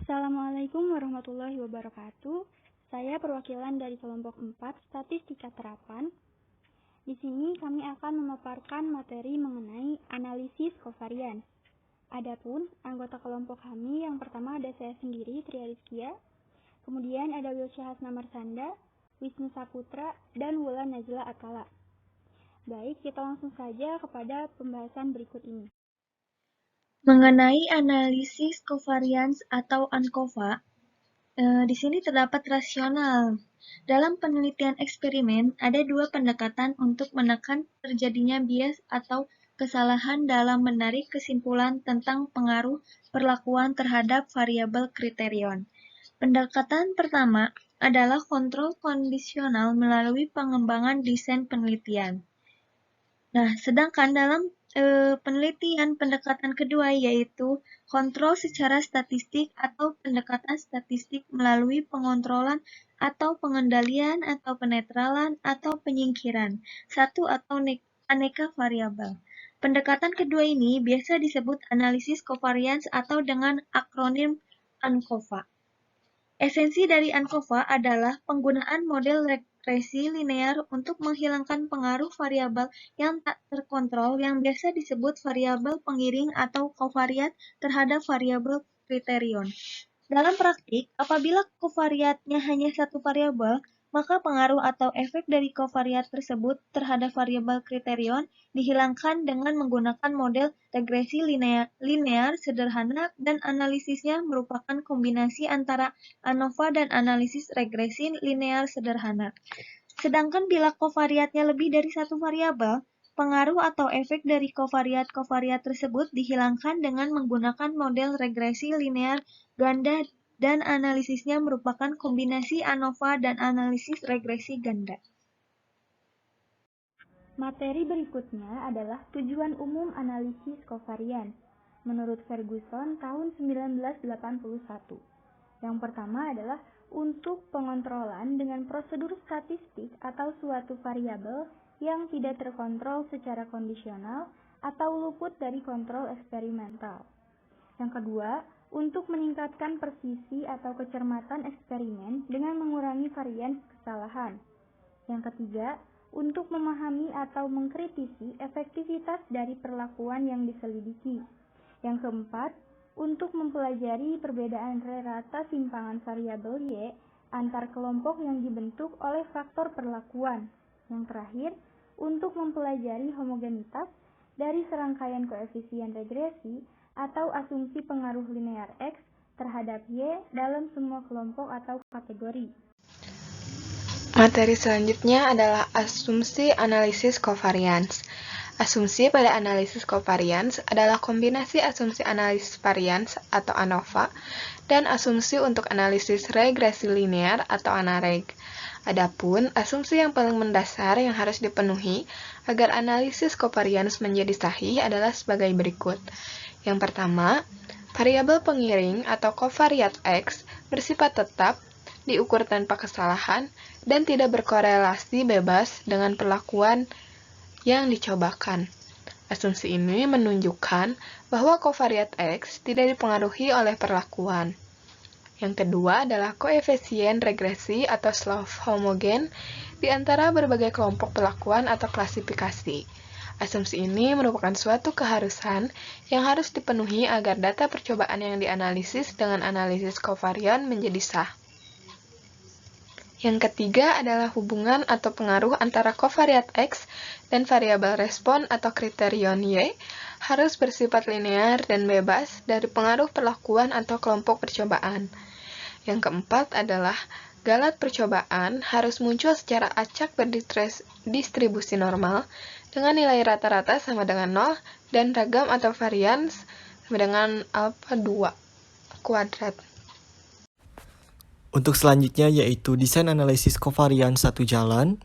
Assalamualaikum warahmatullahi wabarakatuh. Saya perwakilan dari kelompok 4 Statistika Terapan. Di sini kami akan memaparkan materi mengenai analisis kovarians. Adapun anggota kelompok kami yang pertama ada saya sendiri, Tria Rizkia. Kemudian ada Wilsyah Hasna Marsanda, Wisnu Saputra, dan Wulan Najla Atala. Baik, kita langsung saja kepada pembahasan berikut ini. Mengenai analisis kovarians atau ANCOVA, di sini terdapat rasional. Dalam penelitian eksperimen, ada dua pendekatan untuk menekan terjadinya bias atau kesalahan dalam menarik kesimpulan tentang pengaruh perlakuan terhadap variabel kriterion. Pendekatan pertama adalah kontrol kondisional melalui pengembangan desain penelitian. Nah, sedangkan dalam penelitian pendekatan kedua yaitu kontrol secara statistik atau pendekatan statistik melalui pengontrolan atau pengendalian atau penetralan atau penyingkiran satu atau aneka variabel. Pendekatan kedua ini biasa disebut analisis kovarians atau dengan akronim ANCOVA. Esensi dari ANCOVA adalah penggunaan model regresi linear untuk menghilangkan pengaruh variabel yang tak terkontrol yang biasa disebut variabel pengiring atau kovariat terhadap variabel kriterion. Dalam praktik, apabila kovariatnya hanya satu variabel, maka pengaruh atau efek dari kovariat tersebut terhadap variabel kriterion dihilangkan dengan menggunakan model regresi linear sederhana dan analisisnya merupakan kombinasi antara ANOVA dan analisis regresi linear sederhana. Sedangkan bila kovariatnya lebih dari satu variabel, pengaruh atau efek dari kovariat tersebut dihilangkan dengan menggunakan model regresi linear ganda dan analisisnya merupakan kombinasi ANOVA dan analisis regresi ganda. Materi berikutnya adalah tujuan umum analisis kovarians menurut Ferguson tahun 1981. Yang pertama adalah untuk pengontrolan dengan prosedur statistik atau suatu variabel yang tidak terkontrol secara kondisional atau luput dari kontrol eksperimental. Yang kedua, untuk meningkatkan presisi atau kecermatan eksperimen dengan mengurangi varian kesalahan. Yang ketiga, untuk memahami atau mengkritisi efektivitas dari perlakuan yang diselidiki. Yang keempat, untuk mempelajari perbedaan rata simpangan variabel Y antar kelompok yang dibentuk oleh faktor perlakuan. Yang terakhir, untuk mempelajari homogenitas dari serangkaian koefisien regresi atau asumsi pengaruh linear X terhadap Y dalam semua kelompok atau kategori. Materi selanjutnya adalah asumsi analisis kovarians. Asumsi pada analisis kovarians adalah kombinasi asumsi analisis varians atau ANOVA dan asumsi untuk analisis regresi linear atau ANAREG. Adapun asumsi yang paling mendasar yang harus dipenuhi agar analisis kovarians menjadi sahih adalah sebagai berikut. Yang pertama, variabel pengiring atau kovariat X bersifat tetap, diukur tanpa kesalahan, dan tidak berkorelasi bebas dengan perlakuan yang dicobakan. Asumsi ini menunjukkan bahwa kovariat X tidak dipengaruhi oleh perlakuan. Yang kedua adalah koefisien regresi atau slope homogen di antara berbagai kelompok perlakuan atau klasifikasi. Asumsi ini merupakan suatu keharusan yang harus dipenuhi agar data percobaan yang dianalisis dengan analisis kovarian menjadi sah. Yang ketiga adalah hubungan atau pengaruh antara kovariat X dan variabel respon atau kriterion Y harus bersifat linear dan bebas dari pengaruh perlakuan atau kelompok percobaan. Yang keempat adalah galat percobaan harus muncul secara acak berdistribusi normal dengan nilai rata-rata sama dengan 0 dan ragam atau varians sama dengan alpha 2 kuadrat. Untuk selanjutnya yaitu desain analisis kovarians satu jalan.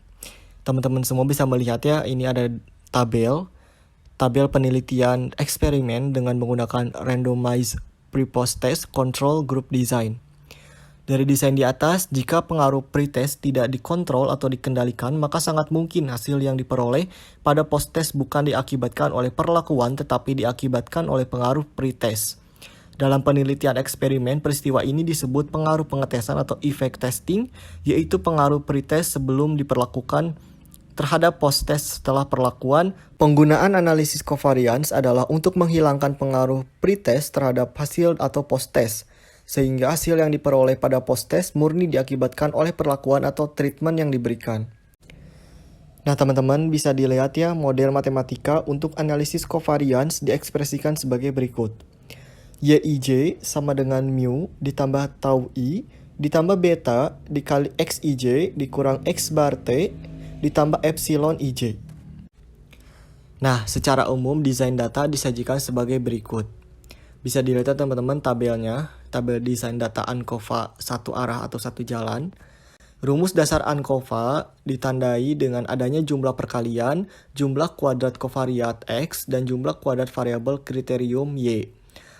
Teman-teman semua bisa melihat ya, ini ada tabel penelitian eksperimen dengan menggunakan randomized pre-post test control group design. Dari desain di atas, jika pengaruh pretest tidak dikontrol atau dikendalikan, maka sangat mungkin hasil yang diperoleh pada post-test bukan diakibatkan oleh perlakuan tetapi diakibatkan oleh pengaruh pretest. Dalam penelitian eksperimen, peristiwa ini disebut pengaruh pengetesan atau effect testing, yaitu pengaruh pretest sebelum diperlakukan terhadap post-test setelah perlakuan. Penggunaan analisis covariance adalah untuk menghilangkan pengaruh pretest terhadap hasil atau post-test, sehingga hasil yang diperoleh pada post-test murni diakibatkan oleh perlakuan atau treatment yang diberikan. Nah, teman-teman bisa dilihat ya, model matematika untuk analisis covariance diekspresikan sebagai berikut. YIJ sama dengan mu ditambah tau I ditambah beta dikali XIJ dikurang X bar T ditambah epsilon IJ. Nah, secara umum desain data disajikan sebagai berikut. Bisa dilihat teman-teman tabelnya, tabel desain data ANCOVA satu arah atau satu jalan. Rumus dasar ANCOVA ditandai dengan adanya jumlah perkalian, jumlah kuadrat kovariat X, dan jumlah kuadrat variabel kriterium Y,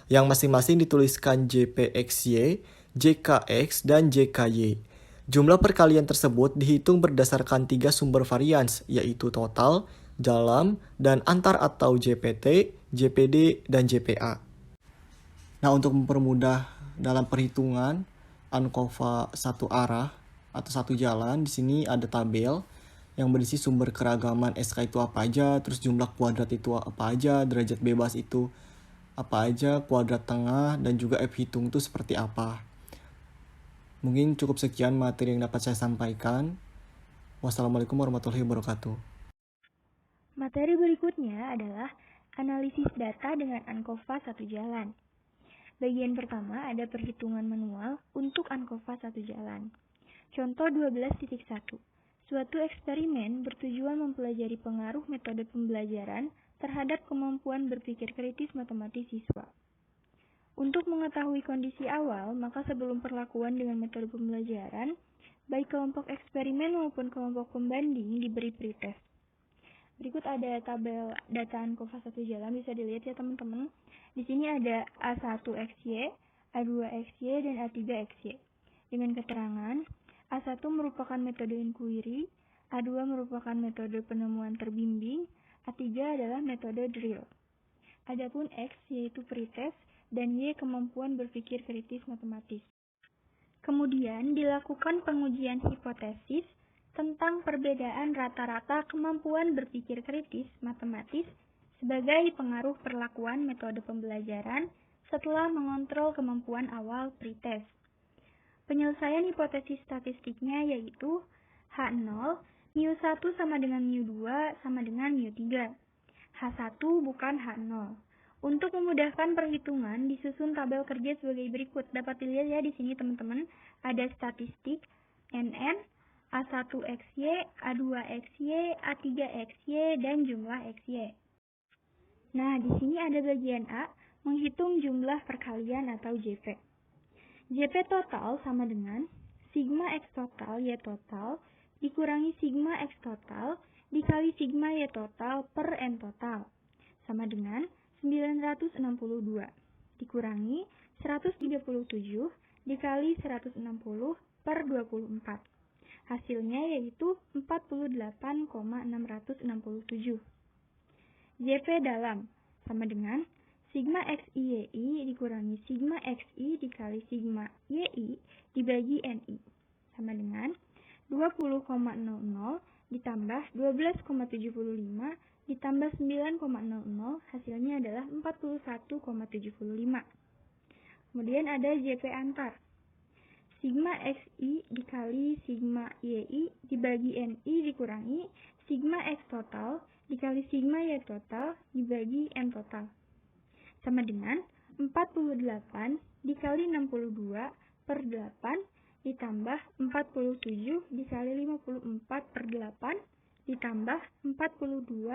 yang masing-masing dituliskan JPXY, JKX, dan JKY. Jumlah perkalian tersebut dihitung berdasarkan 3 sumber varians, yaitu total, dalam, dan antar atau JPT, JPD, dan JPA. Nah, untuk mempermudah dalam perhitungan ANCOVA satu arah atau satu jalan, di sini ada tabel yang berisi sumber keragaman SK itu apa aja, terus jumlah kuadrat itu apa aja, derajat bebas itu apa aja, kuadrat tengah, dan juga F hitung itu seperti apa. Mungkin cukup sekian materi yang dapat saya sampaikan. Wassalamualaikum warahmatullahi wabarakatuh. Materi berikutnya adalah analisis data dengan ANCOVA satu jalan. Bagian pertama ada perhitungan manual untuk ANCOVA satu jalan. Contoh 12.1. Suatu eksperimen bertujuan mempelajari pengaruh metode pembelajaran terhadap kemampuan berpikir kritis matematis siswa. Untuk mengetahui kondisi awal, maka sebelum perlakuan dengan metode pembelajaran, baik kelompok eksperimen maupun kelompok pembanding diberi pretest. Berikut ada tabel data ANCOVA satu jalan, bisa dilihat ya teman-teman. Di sini ada A1XY, A2XY, dan A3XY. Dengan keterangan, A1 merupakan metode inquiry, A2 merupakan metode penemuan terbimbing, A3 adalah metode drill. Adapun X yaitu pretest dan Y kemampuan berpikir kritis matematis. Kemudian dilakukan pengujian hipotesis tentang perbedaan rata-rata kemampuan berpikir kritis matematis sebagai pengaruh perlakuan metode pembelajaran setelah mengontrol kemampuan awal pretest. Penyelesaian hipotesis statistiknya yaitu H0, mu1 sama dengan mu2 sama dengan mu3. H1 bukan H0. Untuk memudahkan perhitungan, disusun tabel kerja sebagai berikut. Dapat dilihat ya di sini teman-teman, ada statistik NN, A1XY, A2XY, A3XY, dan jumlah XY. Nah, di sini ada bagian A, menghitung jumlah perkalian atau JP. JP total sama dengan sigma X total Y total dikurangi sigma X total dikali sigma Y total per N total sama dengan 962 dikurangi 137 dikali 160 per 24. Hasilnya yaitu 48,667. JP dalam sama dengan sigma XI-YI dikurangi sigma XI dikali sigma YI dibagi NI sama dengan 20,00 ditambah 12,75 ditambah 9,00 hasilnya adalah 41,75. Kemudian ada JP antar. Sigma XI dikali sigma YI dibagi NI dikurangi sigma X total dikali sigma Y total dibagi N total sama dengan 48 dikali 62 per 8 ditambah 47 dikali 54 per 8 ditambah 42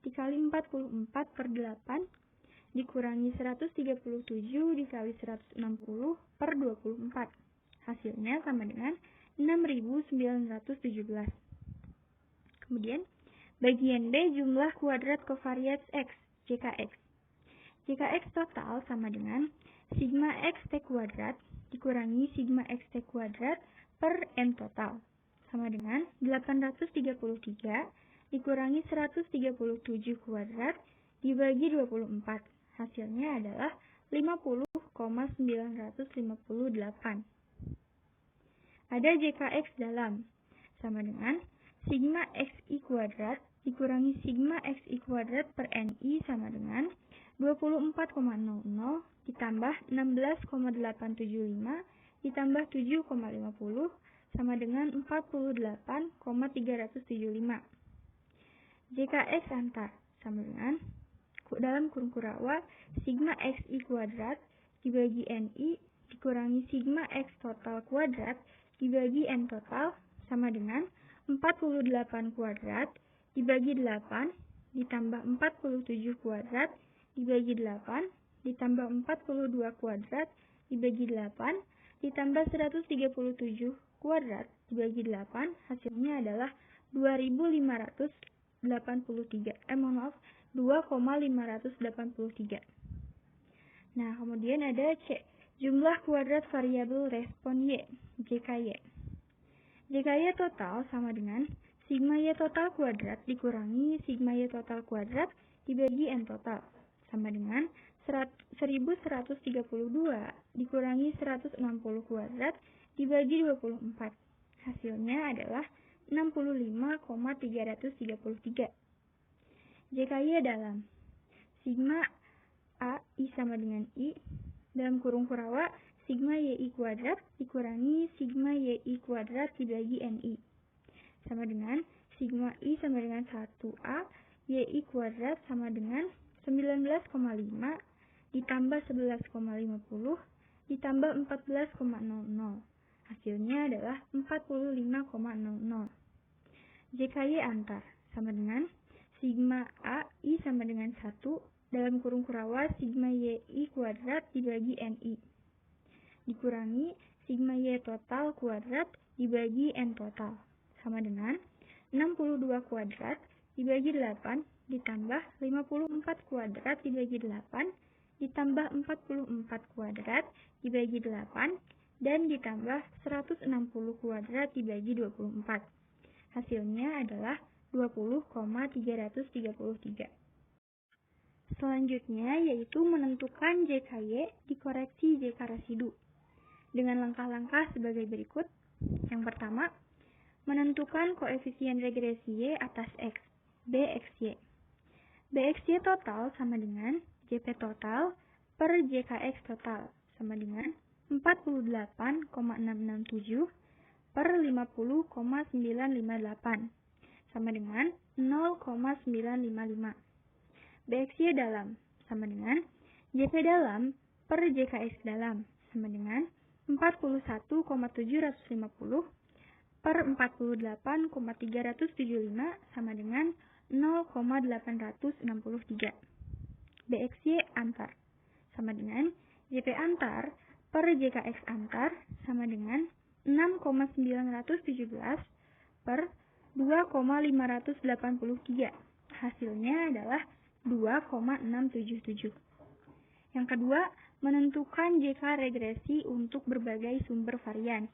dikali 44 per 8 dikurangi 137 dikali 160 per 24. Hasilnya sama dengan 6.917. Kemudian bagian B jumlah kuadrat kovariat X, JKX. JKX total sama dengan sigma X T kuadrat dikurangi sigma X T kuadrat per N total sama dengan 833 dikurangi 137 kuadrat dibagi 24. Hasilnya adalah 50,5 Ada JKX dalam, sama dengan sigma XI kuadrat dikurangi sigma XI kuadrat per NI sama dengan 24,00 ditambah 16,875 ditambah 7,50 sama dengan 48,375. JKX antar sama dengan dalam kurung kurawa sigma XI kuadrat dibagi NI dikurangi sigma X total kuadrat dibagi N total sama dengan 48 kuadrat dibagi 8 ditambah 47 kuadrat dibagi 8 ditambah 42 kuadrat dibagi 8 ditambah 137 kuadrat dibagi 8 hasilnya adalah 2,583. Nah, kemudian ada C, jumlah kuadrat variabel respon Y, JKY. JKY total sama dengan sigma Y total kuadrat dikurangi sigma Y total kuadrat dibagi N total sama dengan 1132 dikurangi 160 kuadrat dibagi 24. Hasilnya adalah 65,333. JKY dalam sigma A I sama dengan I dalam kurung kurawa sigma YI kuadrat dikurangi sigma YI kuadrat dibagi NI sama dengan sigma I sama dengan 1A YI kuadrat sama dengan 19,5 ditambah 11,50 ditambah 14,00. Hasilnya adalah 45,00. JKY antar sama dengan sigma A I sama dengan 1 dalam kurung kurawa sigma YI kuadrat dibagi NI dikurangi sigma Y total kuadrat dibagi N total sama dengan 62 kuadrat dibagi 8 ditambah 54 kuadrat dibagi 8 ditambah 44 kuadrat dibagi 8 dan ditambah 160 kuadrat dibagi 24. Hasilnya adalah 20,333. Selanjutnya yaitu menentukan JKY dikoreksi JK residu dengan langkah-langkah sebagai berikut. Yang pertama, menentukan koefisien regresi Y atas X, BXY. BXY total sama dengan JP total per JKX total sama dengan 48,667 per 50,958 sama dengan 0,955. BXY dalam sama dengan JP dalam per JKX dalam sama dengan 41,750 per 48,375 sama dengan 0,863. BXY antar sama dengan JP antar per JKX antar sama dengan 6,917 per 2,583. Hasilnya adalah 2,677. Yang kedua, menentukan JK regresi untuk berbagai sumber varians.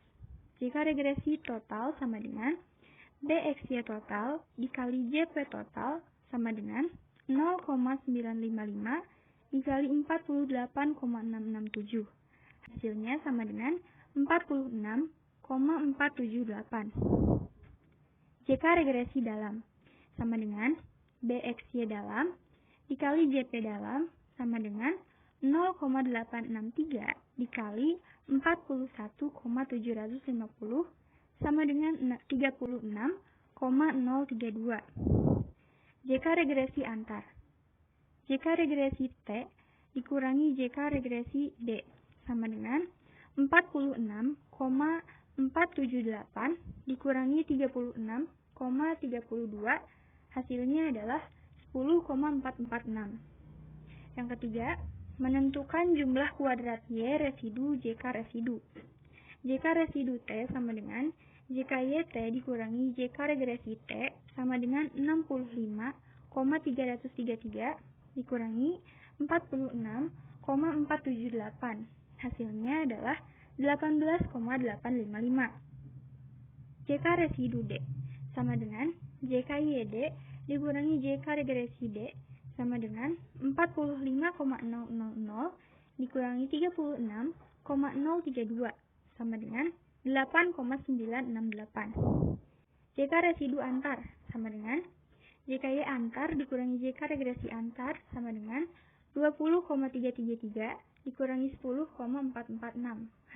JK regresi total sama dengan BXY total dikali JP total sama dengan 0,955 dikali 48,667. Hasilnya sama dengan 46,478. JK regresi dalam sama dengan BXY dalam dikali JP dalam sama dengan 0,863 dikali 41,750 sama dengan 36,032. JK regresi antar. JK regresi T dikurangi JK regresi D sama dengan 46,478 dikurangi 36,32. Hasilnya adalah 10,446. Yang ketiga, menentukan jumlah kuadrat Y residu JK residu. JK residu T sama dengan JKY T dikurangi JK regresi T sama dengan 65,333 dikurangi 46,478. Hasilnya adalah 18,855. JK residu D sama dengan JKYD dikurangi JK regresi D sama dengan 45,000 dikurangi 36,032 sama dengan 8,968. JK residu antar sama dengan JKY antar dikurangi JK regresi antar sama dengan 20,333 dikurangi 10,446.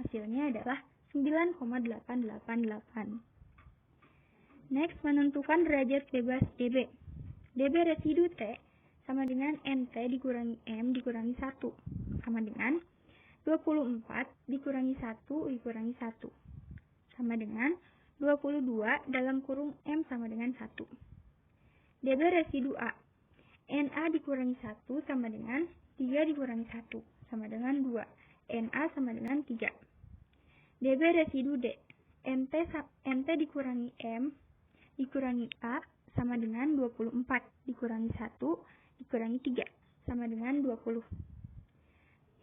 Hasilnya adalah 9,888. Next, menentukan derajat bebas dB. dB residu T sama dengan NT dikurangi M dikurangi 1 sama dengan 24 dikurangi 1 dikurangi 1 sama dengan 22 dalam kurung M sama dengan 1. dB residu A. NA dikurangi 1 sama dengan 3 dikurangi 1 sama dengan 2. NA sama dengan 3. dB residu D. NT dikurangi M dikurangi A sama dengan 24 dikurangi 1 dikurangi 3 sama dengan 20.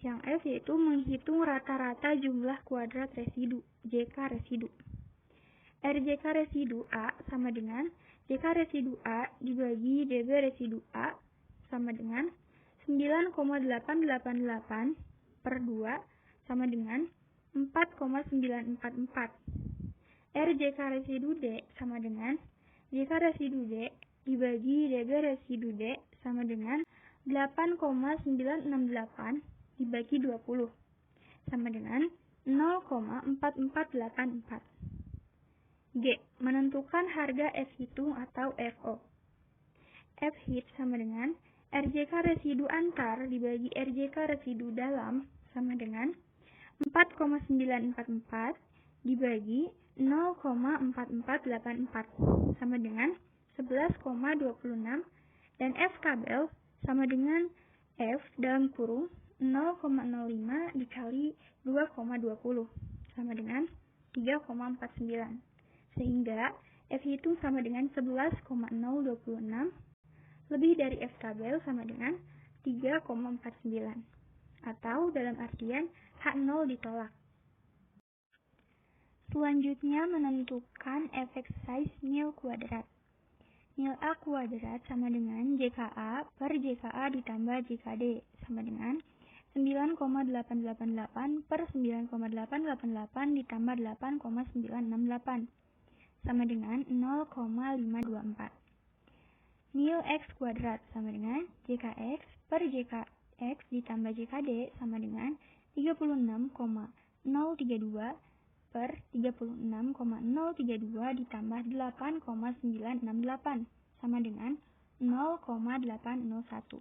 Yang F yaitu menghitung rata-rata jumlah kuadrat residu, JK residu. RJK residu A sama dengan JK residu A dibagi dB residu A sama dengan 9,888 per 2 sama dengan 4,944. RJK residu D sama dengan JK residu D dibagi dB residu D sama dengan 8,968 dibagi 20 sama dengan 0,4484. G. Menentukan harga F hitung atau FO. F hit sama dengan RJK residu antar dibagi RJK residu dalam sama dengan 4,944 dibagi 0,4484 sama dengan 11,26 dan F tabel sama dengan F dalam kurung 0,05 dikali 2,20 sama dengan 3,49 sehingga F hitung sama dengan 11,026 lebih dari F tabel sama dengan 3,49 atau dalam artian H0 ditolak. Selanjutnya menentukan efek size nil kuadrat. Nil A kuadrat sama dengan JKA per JKA ditambah JKD sama dengan 9,888 per 9,888 ditambah 8,968 sama dengan 0,524. Nil X kuadrat sama dengan JKX per JKX ditambah JKD sama dengan 36,032 per 36,032 ditambah 8,968 sama dengan 0,801.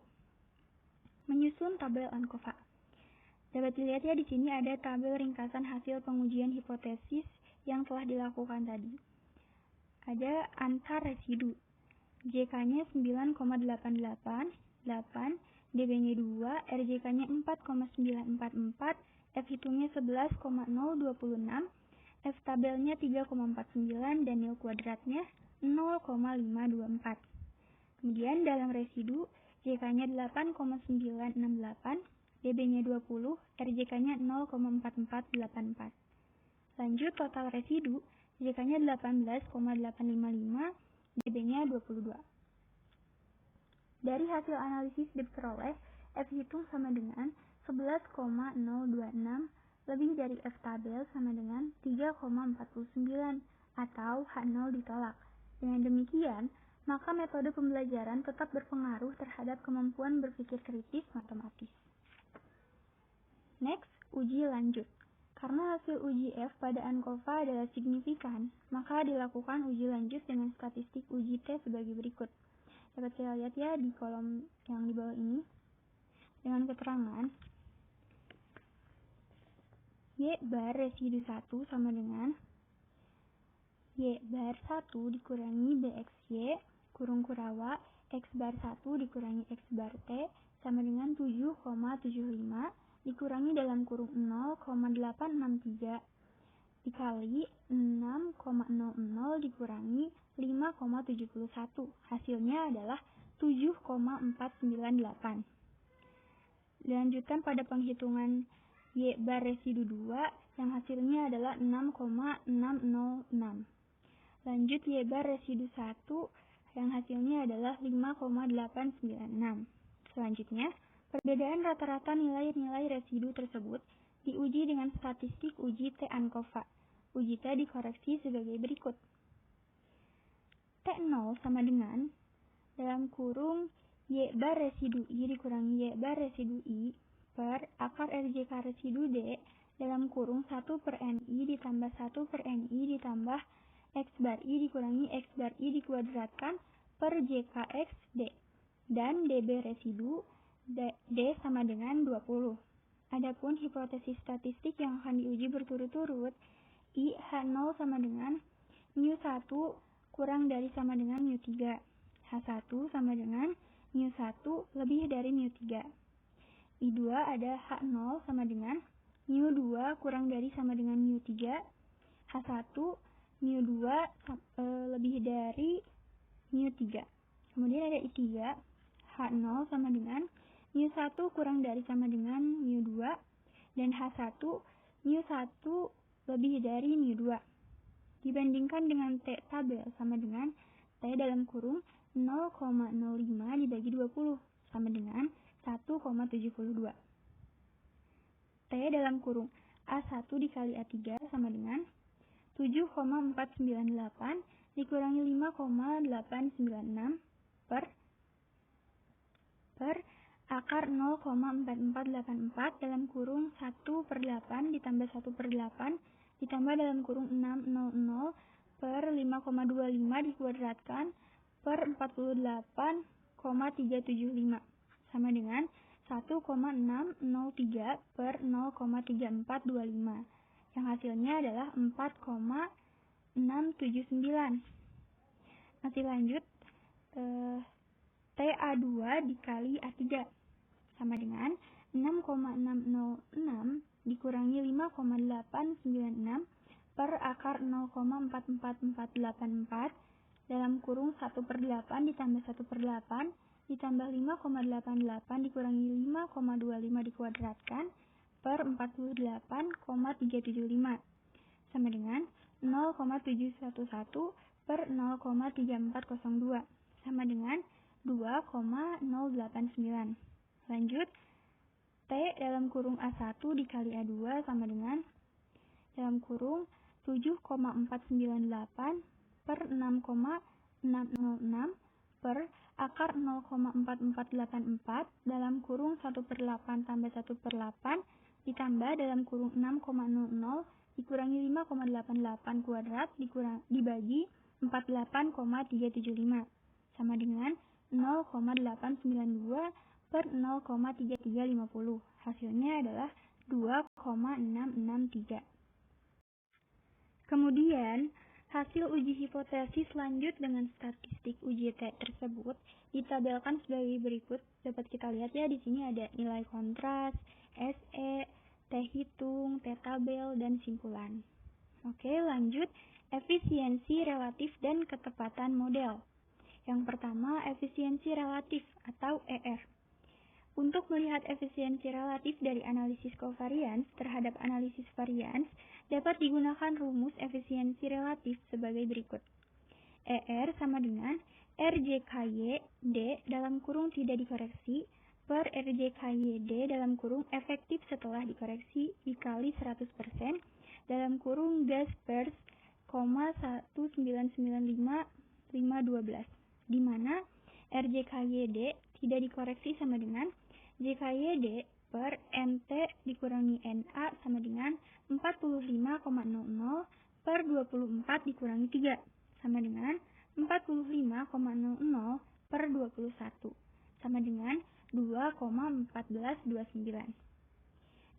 Menyusun tabel ANCOVA. Dapat dilihat ya di sini ada tabel ringkasan hasil pengujian hipotesis yang telah dilakukan tadi. Ada antar residu. JK-nya 9,888, dB-nya 2, RJK-nya 4,944, F hitungnya 11,026, F tabelnya 3,49 dan nil kuadratnya 0,524. Kemudian dalam residu JK-nya 8,968, dB-nya 20, RJK-nya 0,4484. Lanjut total residu, JK-nya 18,855, dB-nya 22. Dari hasil analisis diperoleh F hitung sama dengan 11,026 lebih dari F tabel sama dengan 3,49 atau H0 ditolak. Dengan demikian, maka metode pembelajaran tetap berpengaruh terhadap kemampuan berpikir kritis matematis. Next, uji lanjut. Karena hasil uji F pada ANCOVA adalah signifikan, maka dilakukan uji lanjut dengan statistik uji T sebagai berikut. Dapat saya lihat ya di kolom yang di bawah ini. Dengan keterangan Y bar residu 1 sama dengan Y bar 1 dikurangi BXY kurung kurawa X bar 1 dikurangi X bar T sama dengan 7,75 dikurangi dalam kurung 0,863 dikali 6,00 dikurangi 5,71. Hasilnya adalah 7,498. Dilanjutkan pada penghitungan Y bar residu 2 yang hasilnya adalah 6,606. Lanjut Y bar residu 1 yang hasilnya adalah 5,896. Selanjutnya, Perbedaan rata-rata nilai-nilai residu tersebut diuji dengan statistik uji T ANCOVA. Uji T dikoreksi sebagai berikut. T0 sama dengan dalam kurung Y bar residu I dikurangi Y bar residu I per akar RJK residu D dalam kurung 1 per NI ditambah 1 per NI ditambah X bar I dikurangi X bar I dikuadratkan per JKX D. Dan DB residu D sama dengan 20. Adapun hipotesis statistik yang akan diuji berturut-turut, I H0 sama dengan μ1 kurang dari sama dengan μ3. H1 sama dengan μ1 lebih dari μ3. I2 ada H0 sama dengan μ2 kurang dari sama dengan μ3. H1 μ2 lebih dari μ3. Kemudian ada I3 H0 sama dengan μ1 kurang dari sama dengan μ2 dan H1 μ1 lebih dari μ2. Dibandingkan dengan T tabel sama dengan T dalam kurung 0,05 dibagi 20 sama dengan 1,72. T dalam kurung A1 dikali A3 sama dengan 7,498 dikurangi 5,896 per akar 0,4484 dalam kurung 1 per 8 ditambah 1 per 8 ditambah dalam kurung 600 per 5,25 dikuadratkan per 48,375 sama dengan 1,603 per 0,3425 yang hasilnya adalah 4,679. Masih lanjut, TA2 dikali A3 sama dengan 6,606 dikurangi 5,896 per akar 0,44484 dalam kurung 1 per 8 ditambah 1 per 8 ditambah 5,88 dikurangi 5,25 dikuadratkan per 48,375 sama dengan 0,711 per 0,3402 sama dengan 2,089. Lanjut, T dalam kurung A1 dikali A2 sama dengan dalam kurung 7,498 per 6,606 per akar 0,4484 dalam kurung 1 per 8 tambah 1 per 8 ditambah dalam kurung 6,00 dikurangi 5,88 kuadrat dibagi 48,375 sama dengan 0,892 per 0,3350. Hasilnya adalah 2,663. Kemudian, hasil uji hipotesis lanjut dengan statistik uji T tersebut ditabelkan sebagai berikut. Dapat kita lihat ya, di sini ada nilai kontras, SE, T hitung, T tabel, dan simpulan. Oke, lanjut efisiensi relatif dan ketepatan model. Yang pertama, efisiensi relatif atau ER. Untuk melihat efisiensi relatif dari analisis covariance terhadap analisis variance, dapat digunakan rumus efisiensi relatif sebagai berikut. ER sama dengan RJKY D dalam kurung tidak dikoreksi per RJKY D dalam kurung efektif setelah dikoreksi dikali 100% dalam kurung gas pers, 1995512, di mana RJKY D tidak dikoreksi sama dengan JKY per NT dikurangi NA sama dengan 45,00 per 24 dikurangi 3 sama dengan 45,00 per 21 sama dengan 2,1429.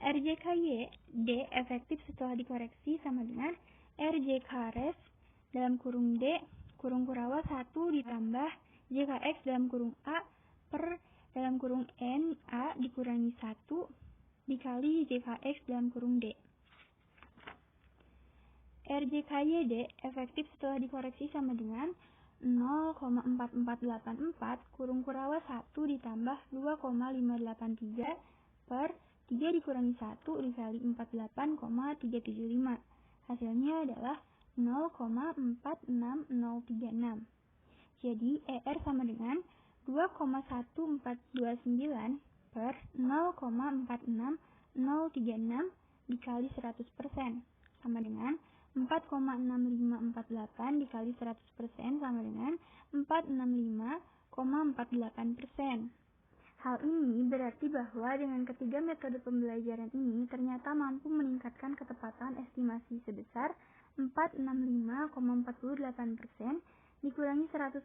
RJKY D efektif setelah dikoreksi sama dengan RJK res dalam kurung D kurung Kurawa 1 ditambah JKX dalam kurung A per dalam kurung N A dikurangi 1 dikali JKX dalam kurung D. RJKY D efektif setelah dikoreksi sama dengan 0,4484 kurung Kurawa 1 ditambah 2,583 per 3 dikurangi 1 dikali 48,375. Hasilnya adalah 0,46036. Jadi ER sama dengan 2,1429 per 0,46036 dikali 100% sama dengan 4,6548 dikali 100% sama dengan 465,48%. Hal ini berarti bahwa dengan ketiga metode pembelajaran ini ternyata mampu meningkatkan ketepatan estimasi sebesar 465,48% dikurangi 100%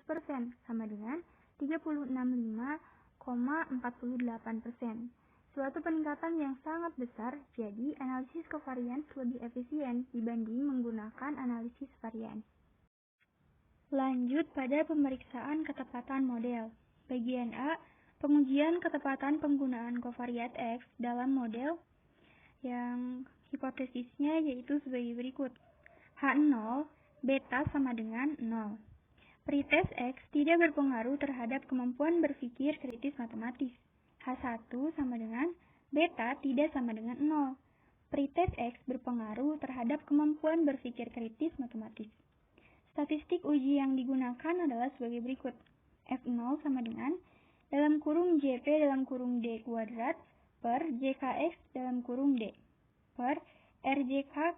sama dengan 365,48%. Suatu peningkatan yang sangat besar, jadi analisis covariance lebih efisien dibanding menggunakan analisis varians. Lanjut pada pemeriksaan ketepatan model. Bagian A, pengujian ketepatan penggunaan covariat X dalam model yang hipotesisnya yaitu sebagai berikut. H0, beta sama dengan 0. Pretest X tidak berpengaruh terhadap kemampuan berpikir kritis matematis. H1 sama dengan beta tidak sama dengan 0. Pretest X berpengaruh terhadap kemampuan berpikir kritis matematis. Statistik uji yang digunakan adalah sebagai berikut. F0 sama dengan dalam kurung JP dalam kurung D kuadrat per JKX dalam kurung D per RJK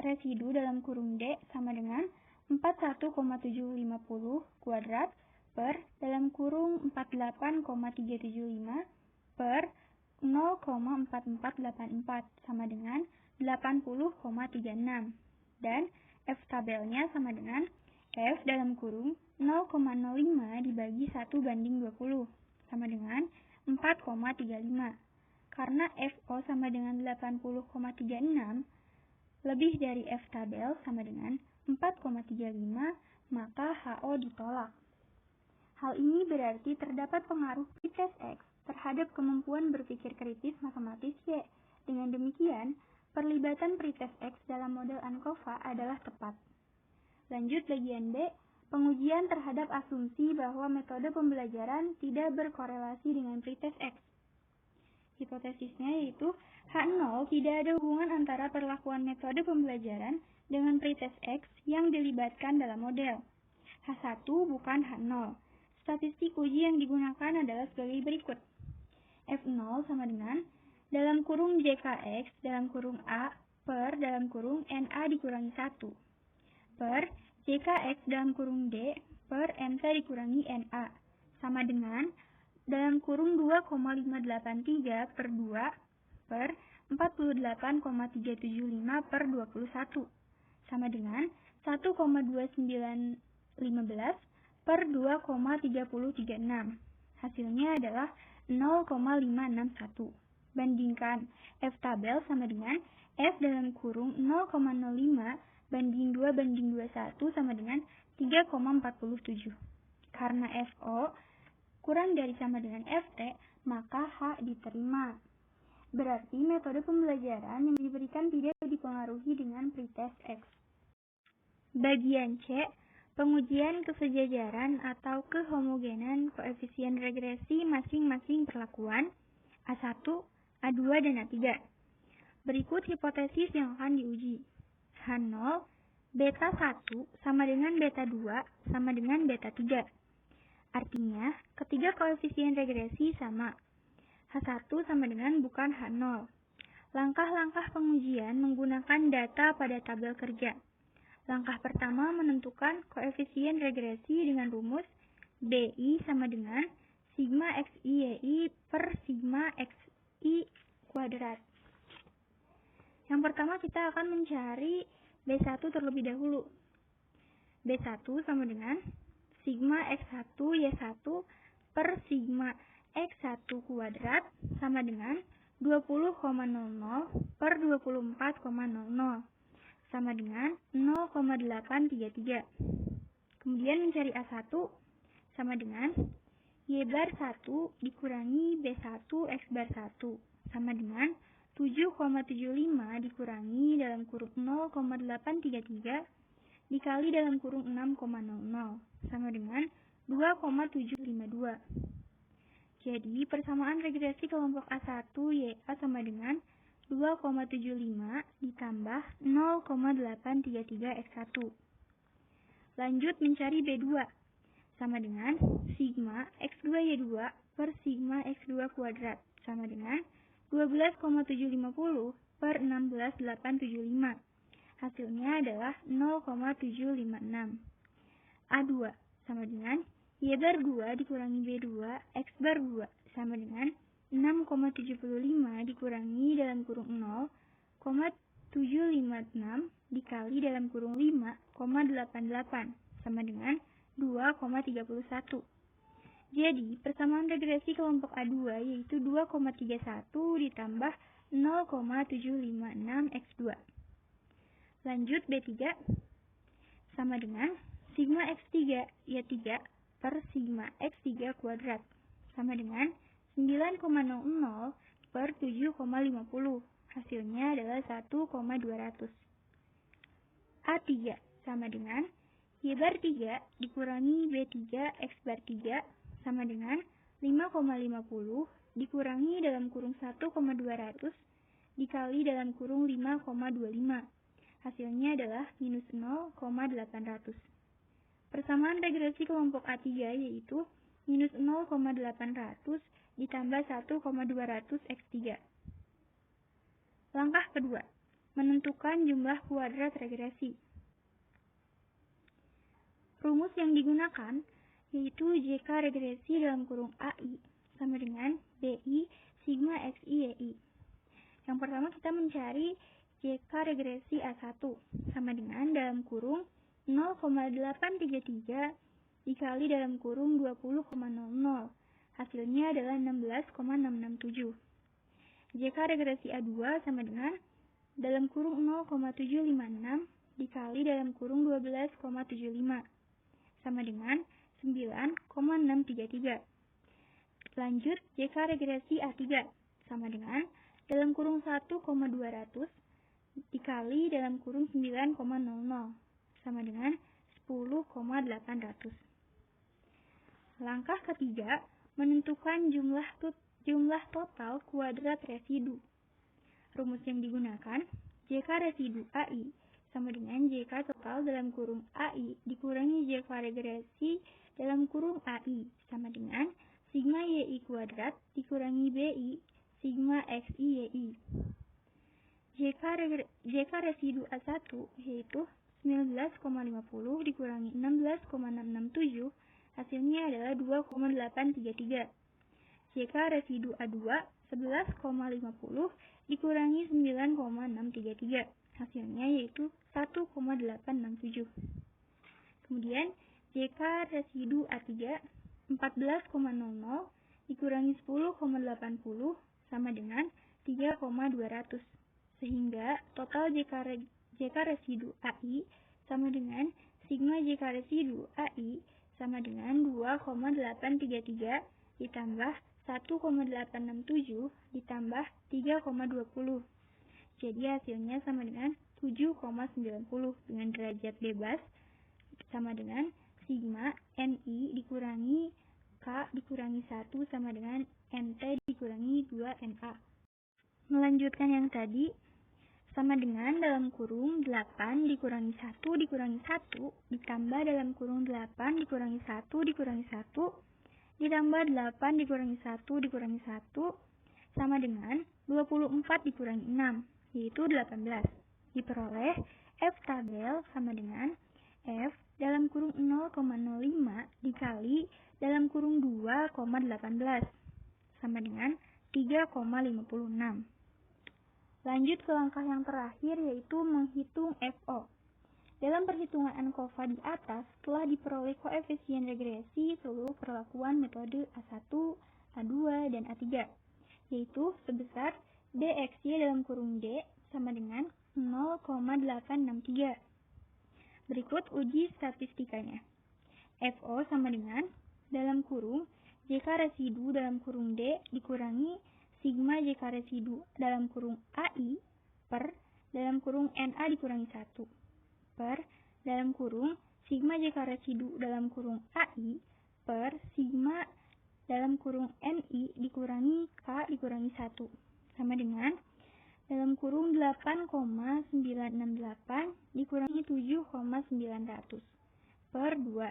residu dalam kurung D sama dengan 41,750 kuadrat per dalam kurung 48,375 per 0,4484 sama dengan 80,36 dan F tabelnya sama dengan F dalam kurung 0,05 dibagi 1/20 sama dengan 4,35. Karena FO sama dengan 80,36 lebih dari F tabel sama dengan 4,35, maka HO ditolak. Hal ini berarti terdapat pengaruh pretest X terhadap kemampuan berpikir kritis matematis Y. Dengan demikian, perlibatan pretest X dalam model ANCOVA adalah tepat. Lanjut bagian B, pengujian terhadap asumsi bahwa metode pembelajaran tidak berkorelasi dengan pretest X. Hipotesisnya yaitu H0 tidak ada hubungan antara perlakuan metode pembelajaran dengan pretest X yang dilibatkan dalam model. H1 bukan H0. Statistik uji yang digunakan adalah sebagai berikut. F0 sama dengan dalam kurung JKX dalam kurung A per dalam kurung NA dikurangi 1 per JKX dalam kurung D per NT dikurangi NA sama dengan dalam kurung 2,583 per 2 per 48,375 per 21 sama dengan 1,2915 per 2,3036. Hasilnya adalah 0,561. Bandingkan F tabel sama dengan F dalam kurung 0,05 banding 2/21 sama dengan 3,47. Karena FO kurang dari sama dengan FT, maka H diterima. Berarti metode pembelajaran yang diberikan tidak dipengaruhi dengan pretest X. Bagian C, pengujian kesejajaran atau kehomogenan koefisien regresi masing-masing perlakuan A1, A2, dan A3. Berikut hipotesis yang akan diuji. H0, beta 1 sama dengan beta 2 sama dengan beta 3. Artinya, ketiga koefisien regresi sama. H1 sama dengan bukan H0. Langkah-langkah pengujian menggunakan data pada tabel kerja. Langkah pertama menentukan koefisien regresi dengan rumus BI sama dengan sigma XI per sigma XI kuadrat. Yang pertama kita akan mencari B1 terlebih dahulu. B1 sama dengan sigma X1 Y1 per sigma X1 kuadrat sama dengan 20,00 per 24,00 sama dengan 0,833. Kemudian mencari A1 sama dengan Y bar 1 dikurangi B1 X bar 1 sama dengan 7,75 dikurangi dalam kurung 0,833 dikali dalam kurung 6,00 sama dengan 2,752. Jadi persamaan regresi kelompok A1 YA sama dengan 2,75 ditambah 0,833 X1. Lanjut mencari B2 sama dengan sigma X2 Y2 per sigma X2 kuadrat sama dengan 12,750 per 16,875. Hasilnya adalah 0,756. A2 sama dengan Y bar 2 dikurangi B2 X bar 2 sama dengan 6,75 dikurangi dalam kurung 0,756 dikali dalam kurung 5,88 sama dengan 2,31. Jadi, persamaan regresi kelompok A2 yaitu 2,31 ditambah 0,756 X2. Lanjut B3 sama dengan sigma X3 Y3 per sigma X3 kuadrat sama dengan 9,00 per 7,50. Hasilnya adalah 1,200. A3 sama dengan Y bar 3 dikurangi B3 X bar 3 sama dengan 5,50 dikurangi dalam kurung 1,200 dikali dalam kurung 5,25. Hasilnya adalah minus 0,800. Persamaan regresi kelompok A3 yaitu minus 0,800 ditambah 1,200 X3. Langkah kedua, menentukan jumlah kuadrat regresi. Rumus yang digunakan yaitu JK regresi dalam kurung AI sama dengan BI sigma XI YI. Yang pertama kita mencari JK regresi A1 sama dengan dalam kurung 0,833 dikali dalam kurung 20,00. Hasilnya adalah 16,667. JK regresi A2 sama dengan dalam kurung 0,756 dikali dalam kurung 12,75 sama dengan 9,633. Lanjut, JK regresi A3 sama dengan dalam kurung 1,200 dikali dalam kurung 9,00 sama dengan 10,800. Langkah ketiga, menentukan jumlah total kuadrat residu. Rumus yang digunakan, JK residu AI sama dengan JK total dalam kurung AI dikurangi JK regresi dalam kurung AI sama dengan sigma YI kuadrat dikurangi BI sigma XI YI. JK residu A1 yaitu 19,50 dikurangi 16,667 hasilnya adalah 2,833. JK residu A2 11,50 dikurangi 9,633 hasilnya yaitu 1,867. Kemudian JK residu A3 14,00 dikurangi 10,80 sama dengan 3,200 sehingga total JK residu AI sama dengan sigma JK residu AI sama dengan 2,833 ditambah 1,867 ditambah 3,20. Jadi hasilnya sama dengan 7,90 dengan derajat bebas sama dengan sigma NI dikurangi K dikurangi 1 sama dengan NT dikurangi 2NA. Melanjutkan yang tadi, sama dengan dalam kurung 8 dikurangi 1 dikurangi 1 ditambah dalam kurung 8 dikurangi 1 dikurangi 1 ditambah 8 dikurangi 1 dikurangi 1 sama dengan 24 dikurangi 6 yaitu 18. Diperoleh F tabel sama dengan F dalam kurung 0,05 dikali dalam kurung 2,18 sama dengan 3,56. Lanjut ke langkah yang terakhir yaitu menghitung FO. Dalam perhitungan ANCOVA di atas telah diperoleh koefisien regresi seluruh perlakuan metode A1, A2, dan A3 yaitu sebesar DXY dalam kurung D sama dengan 0,863. Berikut uji statistikanya. FO sama dengan dalam kurung JK residu dalam kurung D dikurangi sigma JK residu dalam kurung AI per dalam kurung NA dikurangi 1 per dalam kurung sigma JK residu dalam kurung AI per sigma dalam kurung NI dikurangi K dikurangi 1 sama dengan dalam kurung 8,968 dikurangi 7,900 per 2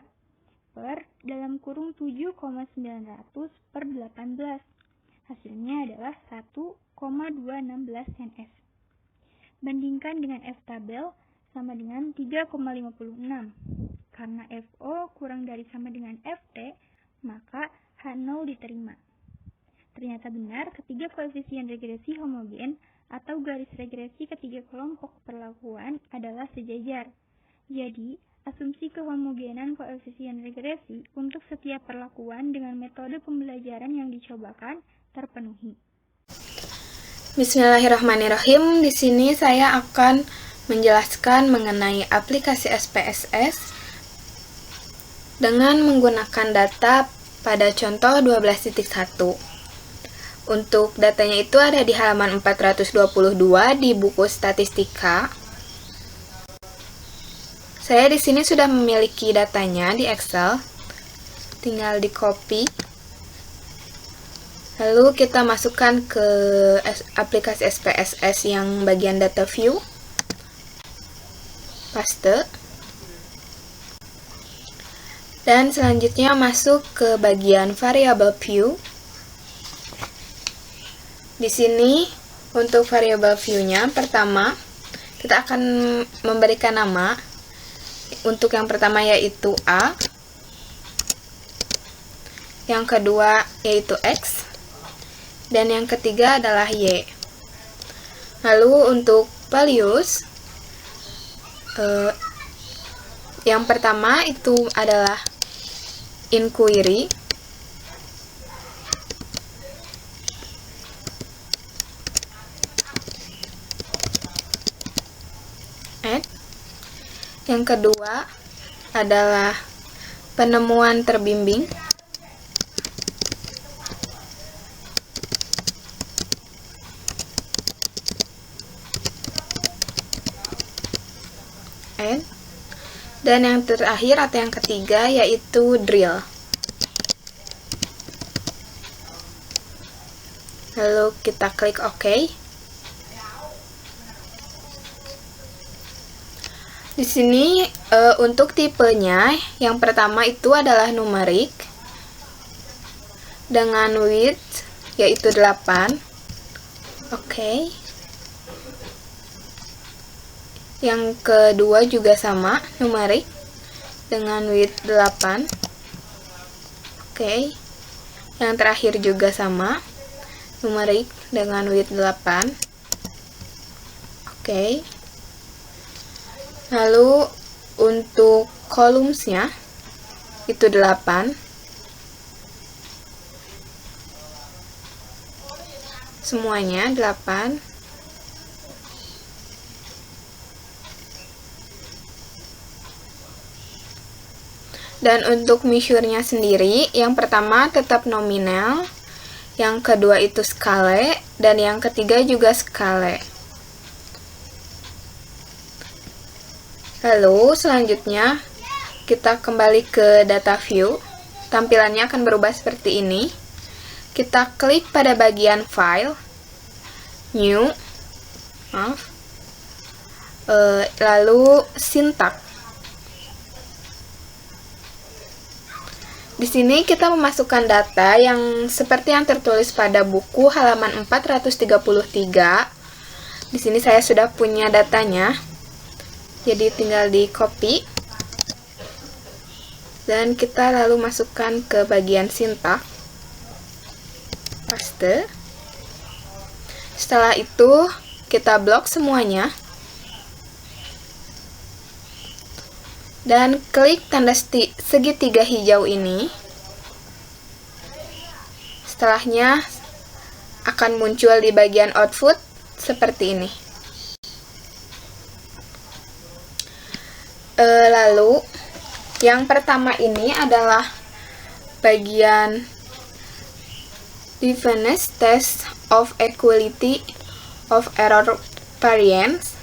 per dalam kurung 7,900 per 18 Hasilnya adalah 1,216 NF. Bandingkan dengan F tabel sama dengan 3,56. Karena FO kurang dari sama dengan FT, maka H0 diterima. Ternyata benar ketiga koefisien regresi homogen atau garis regresi ketiga kelompok perlakuan adalah sejajar. Jadi, asumsi kehomogenan koefisien regresi untuk setiap perlakuan dengan metode pembelajaran yang dicobakan terpenuhi. Bismillahirrahmanirrahim. Di sini saya akan menjelaskan mengenai aplikasi SPSS dengan menggunakan data pada contoh 12.1. Untuk datanya itu ada di halaman 422 di buku statistika. Saya di sini sudah memiliki datanya di Excel. Tinggal di copy. Lalu kita masukkan ke aplikasi SPSS yang bagian data view. Paste. Dan selanjutnya masuk ke bagian variable view. Di sini untuk variable view-nya pertama kita akan memberikan nama. Untuk yang pertama yaitu A. Yang kedua yaitu X. Dan yang ketiga adalah Y. Lalu untuk values, yang pertama itu adalah inquiry. Add. Yang kedua adalah penemuan terbimbing. Dan yang terakhir atau yang ketiga yaitu drill. Lalu kita klik OK. Di sini untuk tipenya yang pertama itu adalah numerik dengan width yaitu 8. Oke. Yang kedua juga sama, numerik dengan width 8. Oke. Yang terakhir juga sama, numerik dengan width 8. Oke. Lalu untuk columns-nya itu 8. Semuanya 8. Dan untuk measure-nya sendiri, yang pertama tetap nominal, yang kedua itu skala, dan yang ketiga juga skala. Lalu selanjutnya kita kembali ke data view. Tampilannya akan berubah seperti ini. Kita klik pada bagian file, new, lalu syntax. Di sini kita memasukkan data yang seperti yang tertulis pada buku halaman 433. Di sini saya sudah punya datanya. Jadi tinggal di copy. Dan kita lalu masukkan ke bagian syntax. Paste. Setelah itu kita blok semuanya. Dan klik tanda segitiga hijau ini. Setelahnya akan muncul di bagian output seperti ini. Lalu yang pertama ini adalah bagian Defiance Test of Equality of Error Variance,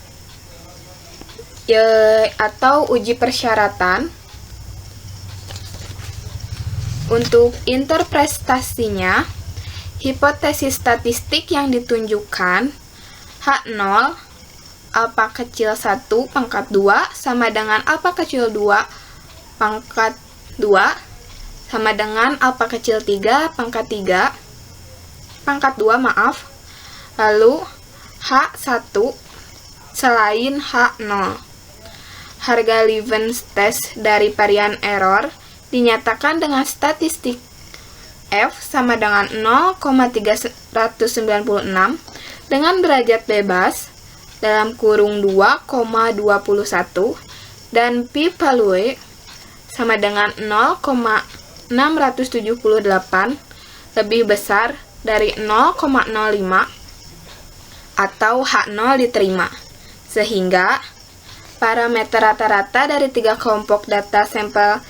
atau uji persyaratan. Untuk interpretasinya, hipotesis statistik yang ditunjukkan H0 alfa kecil 1 pangkat 2 sama dengan alfa kecil 2 pangkat 2 sama dengan alfa kecil 3 pangkat 3. pangkat 2, maaf. Lalu H1 selain H0. Harga Levens test dari varian error dinyatakan dengan statistik F sama dengan 0,396 dengan derajat bebas dalam kurung 2,21 dan pi value sama dengan 0,678 lebih besar dari 0,05 atau H0 diterima, sehingga parameter rata-rata dari 3 kelompok data sampel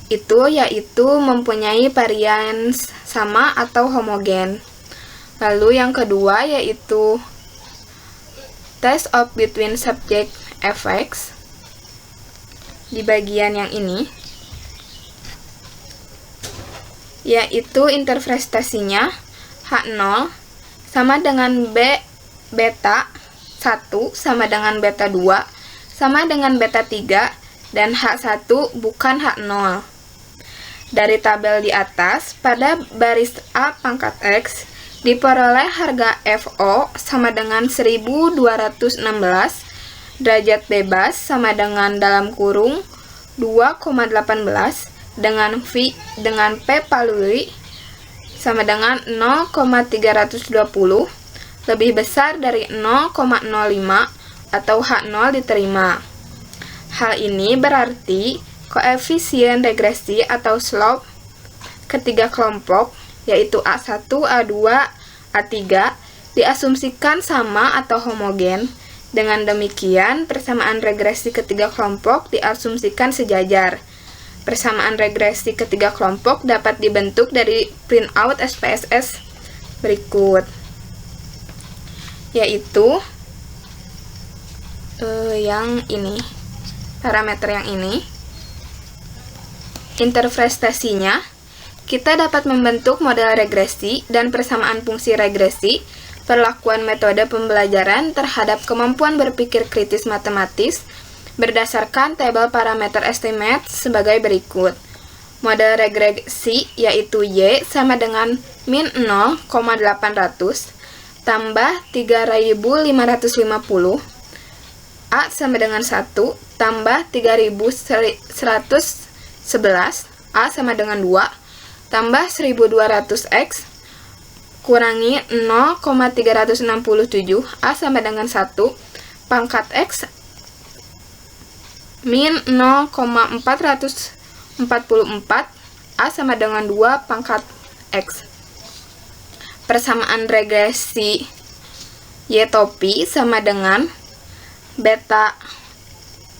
itu yaitu mempunyai varians sama atau homogen. Lalu yang kedua yaitu test of between subject effects. Di bagian yang ini yaitu interpretasinya H0 sama dengan beta 1 sama dengan beta 2 sama dengan beta 3 dan H1 bukan H0. Dari tabel di atas, pada baris A pangkat X diperoleh harga FO sama dengan 1216 derajat bebas sama dengan dalam kurung 2,18 dengan P value sama dengan 0,320 lebih besar dari 0,05 atau H0 diterima. Hal ini berarti koefisien regresi atau slope ketiga kelompok yaitu A1, A2, A3 diasumsikan sama atau homogen. Dengan demikian, persamaan regresi ketiga kelompok diasumsikan sejajar. Persamaan regresi ketiga kelompok dapat dibentuk dari printout SPSS berikut, yaitu yang ini, parameter yang ini. Interpretasinya, kita dapat membentuk model regresi dan persamaan fungsi regresi, perlakuan metode pembelajaran terhadap kemampuan berpikir kritis matematis, berdasarkan tabel parameter estimate sebagai berikut. Model regresi yaitu Y sama dengan min 0,800 tambah 3550, A sama dengan 1 tambah 3111, A sama dengan 2 tambah 1200X kurangi 0,367, A sama dengan 1 pangkat X min 0,444, A sama dengan 2 pangkat X. Persamaan regresi Y topi sama dengan beta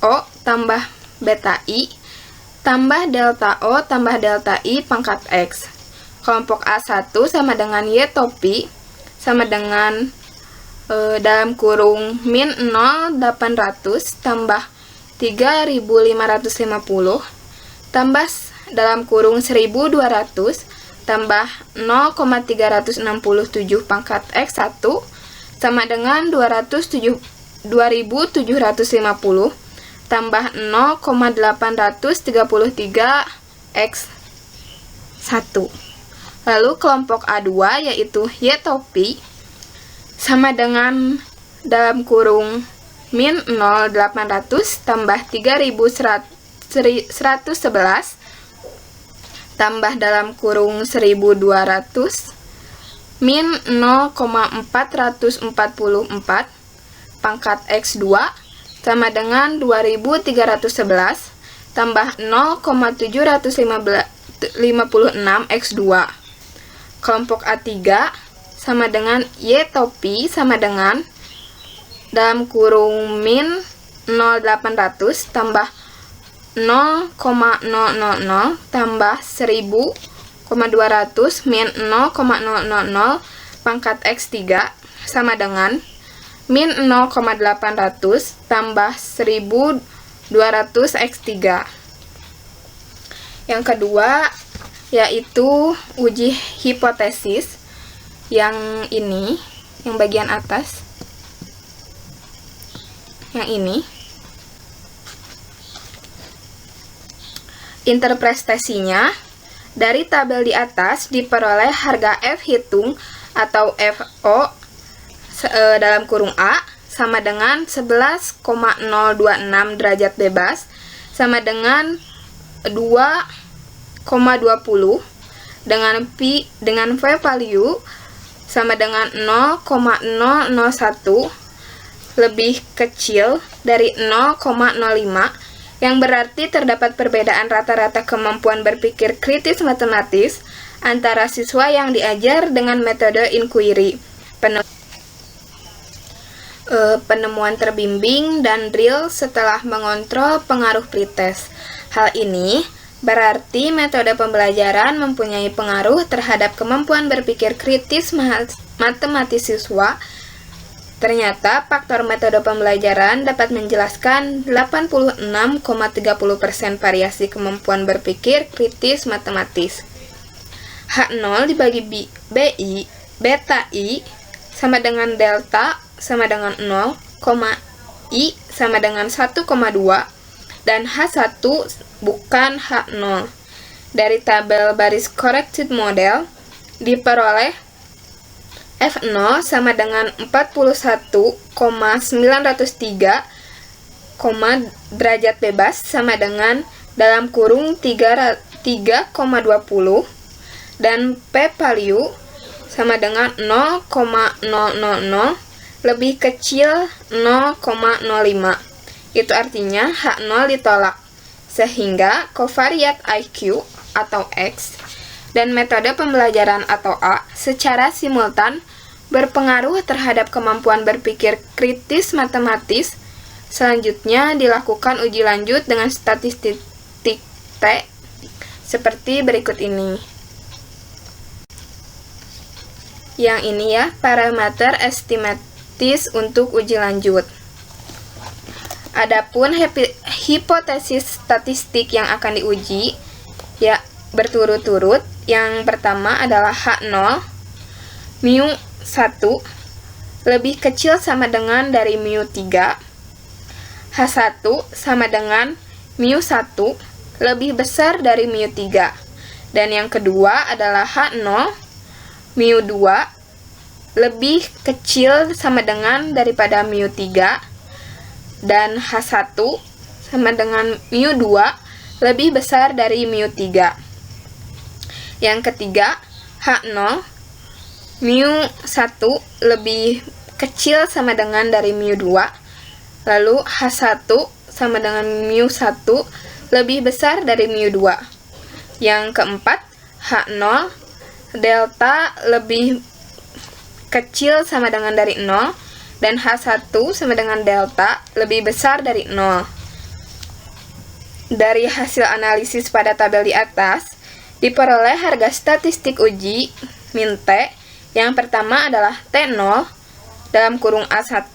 O tambah beta I tambah delta O tambah delta I pangkat X. Kelompok A1 sama dengan Y topi sama dengan dalam kurung min 0,800 tambah 3.550 tambah dalam kurung 1.200 tambah 0,367 pangkat X1 sama dengan 2.750 tambah 0,833 X1. Lalu kelompok A2 yaitu Y topi sama dengan dalam kurung min 0,800 tambah 3.111 tambah dalam kurung 1.200 min 0,444 pangkat X2 sama dengan 2.311 tambah 0,756 X2. Kelompok A3 sama dengan Y topi sama dengan dalam kurung min 0,800 tambah 0,000 tambah 1.200 min 0,000 pangkat X3 sama dengan min 0,800 tambah 1.200 X3. Yang kedua yaitu uji hipotesis yang ini, yang bagian atas. Yang ini. Interpretasinya, dari tabel di atas diperoleh harga F hitung atau FO dalam kurung A sama dengan 11,026 derajat bebas sama dengan 2,20 dengan V value sama dengan 0,001 lebih kecil dari 0,05 yang berarti terdapat perbedaan rata-rata kemampuan berpikir kritis matematis antara siswa yang diajar dengan metode inquiry, penemuan terbimbing, dan drill setelah mengontrol pengaruh pretest. Hal ini berarti metode pembelajaran mempunyai pengaruh terhadap kemampuan berpikir kritis matematis siswa. Ternyata faktor metode pembelajaran dapat menjelaskan 86,30% variasi kemampuan berpikir kritis matematis. H0 dibagi BI, beta I sama dengan delta sama dengan 0, I sama dengan 1,2 dan H1 bukan H0. Dari tabel baris corrected model diperoleh F0 sama dengan 41,903, derajat bebas sama dengan dalam kurung 3,20 dan P value sama dengan 0,000 lebih kecil 0,05. Itu artinya H0 ditolak, sehingga covariat IQ atau X dan metode pembelajaran atau A secara simultan berpengaruh terhadap kemampuan berpikir kritis matematis. Selanjutnya dilakukan uji lanjut dengan statistik T seperti berikut ini. Yang ini ya, parameter estimatis untuk uji lanjut. Adapun hipotesis statistik yang akan diuji ya berturut-turut. Yang pertama adalah H0 mu 1 lebih kecil sama dengan dari mu 3, H1 sama dengan mu 1 lebih besar dari mu 3, dan yang kedua adalah H0 mu 2 lebih kecil sama dengan daripada mu 3, dan H1 sama dengan mu 2 lebih besar dari mu 3. Yang ketiga, H0 mu 1 lebih kecil sama dengan dari mu 2, lalu H1 sama dengan mu 1 lebih besar dari mu 2. Yang keempat, H0 delta lebih kecil sama dengan dari 0, dan H1 sama dengan delta lebih besar dari 0. Dari hasil analisis pada tabel di atas, diperoleh harga statistik uji min T. Yang pertama adalah T0 dalam kurung A1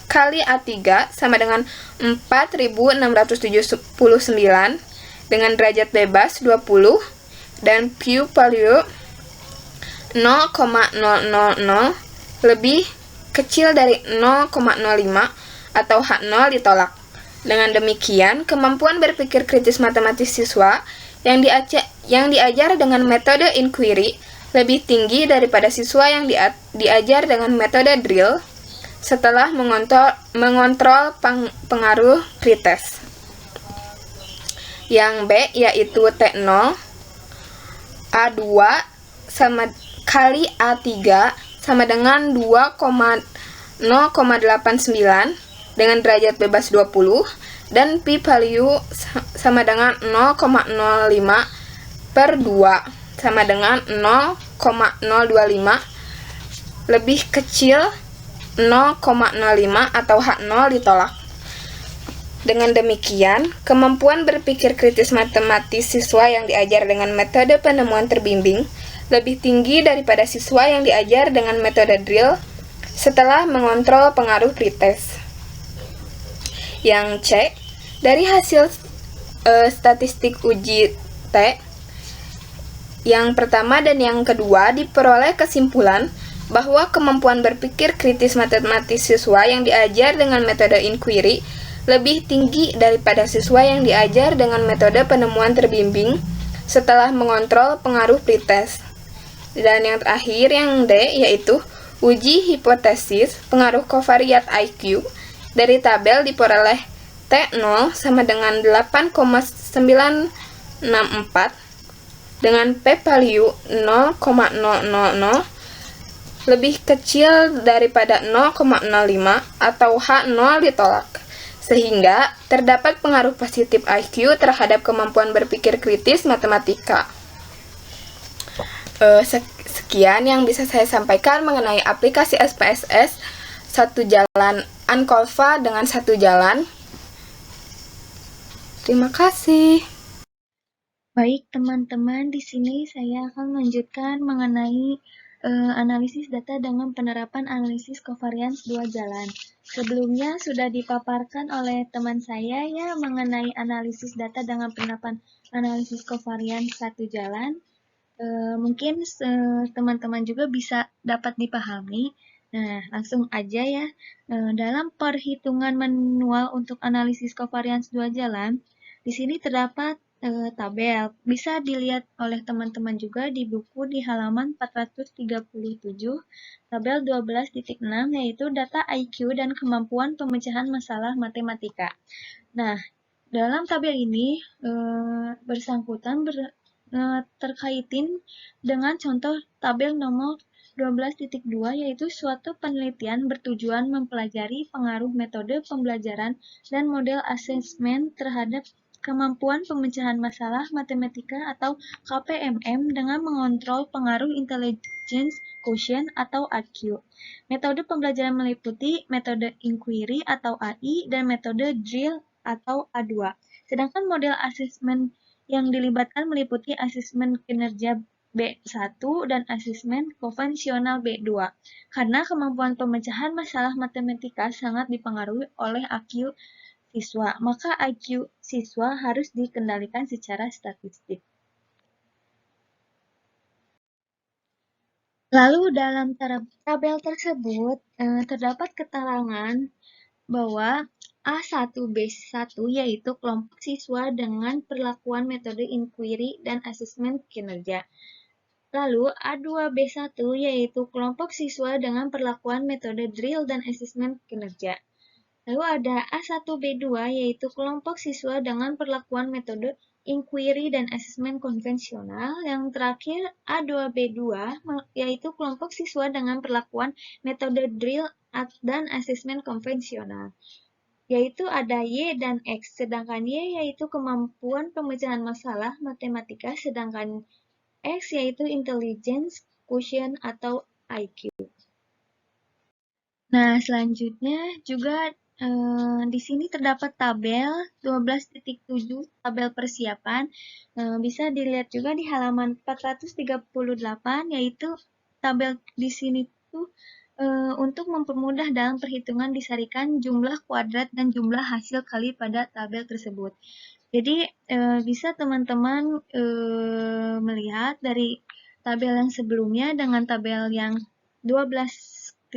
kali A3 sama dengan 4679 dengan derajat bebas 20 dan Q value 0,000 lebih kecil dari 0,05 atau H0 ditolak. Dengan demikian, kemampuan berpikir kritis matematis siswa yang diajar dengan metode inquiry lebih tinggi daripada siswa yang diajar dengan metode drill setelah mengontrol pengaruh pretest. Yang B yaitu T0 A2 sama kali A3 sama dengan 2,089 dengan derajat bebas 20 dan P value sama dengan 0,05 per 2 sama dengan 0,025 lebih kecil 0,05 atau H0 ditolak. Dengan demikian, kemampuan berpikir kritis matematis siswa yang diajar dengan metode penemuan terbimbing lebih tinggi daripada siswa yang diajar dengan metode drill setelah mengontrol pengaruh pretest. Yang C, dari hasil statistik uji T, yang pertama dan yang kedua diperoleh kesimpulan bahwa kemampuan berpikir kritis matematis siswa yang diajar dengan metode inquiry lebih tinggi daripada siswa yang diajar dengan metode penemuan terbimbing setelah mengontrol pengaruh pretest. Dan yang terakhir, yang D, yaitu uji hipotesis pengaruh kovariat IQ dari tabel diperoleh T0 sama dengan 8,964 dengan p-value 0,000 lebih kecil daripada 0,05 atau H0 ditolak, sehingga terdapat pengaruh positif IQ terhadap kemampuan berpikir kritis matematika. Sekian yang bisa saya sampaikan mengenai aplikasi SPSS satu jalan Ankolva dengan satu jalan. Terima kasih. Baik teman-teman, di sini saya akan melanjutkan mengenai analisis data dengan penerapan analisis covariance dua jalan. Sebelumnya sudah dipaparkan oleh teman saya ya mengenai analisis data dengan penerapan analisis covariance satu jalan. Mungkin teman-teman juga bisa dapat dipahami. Nah, langsung aja ya. Dalam perhitungan manual untuk analisis covariance dua jalan, di sini terdapat tabel. Bisa dilihat oleh teman-teman juga di buku di halaman 437, tabel 12.6, yaitu data IQ dan kemampuan pemecahan masalah matematika. Nah, dalam tabel ini bersangkutan terkaitin dengan contoh tabel nomor 12.2, yaitu suatu penelitian bertujuan mempelajari pengaruh metode pembelajaran dan model asesmen terhadap kemampuan pemecahan masalah matematika atau KPMM dengan mengontrol pengaruh intelligence quotient atau IQ. Metode pembelajaran meliputi metode inquiry atau AI dan metode drill atau A2. Sedangkan model asesmen yang dilibatkan meliputi asesmen kinerja B1 dan asesmen konvensional B2. Karena kemampuan pemecahan masalah matematika sangat dipengaruhi oleh IQ siswa, maka IQ siswa harus dikendalikan secara statistik. Lalu dalam tabel tersebut terdapat keterangan bahwa A1B1 yaitu kelompok siswa dengan perlakuan metode inquiry dan asesmen kinerja. Lalu A2B1 yaitu kelompok siswa dengan perlakuan metode drill dan asesmen kinerja. Lalu ada A1B2 yaitu kelompok siswa dengan perlakuan metode inquiry dan asesmen konvensional. Yang terakhir A2B2 yaitu kelompok siswa dengan perlakuan metode drill dan asesmen konvensional. Yaitu ada Y dan X, sedangkan Y yaitu kemampuan pemecahan masalah matematika, sedangkan X yaitu intelligence quotient atau IQ. Nah, selanjutnya juga di sini terdapat tabel 12.7, tabel persiapan. Bisa dilihat juga di halaman 438, yaitu tabel di sini tuh untuk mempermudah dalam perhitungan disarikan jumlah kuadrat dan jumlah hasil kali pada tabel tersebut. Jadi bisa teman-teman melihat dari tabel yang sebelumnya dengan tabel yang 12.7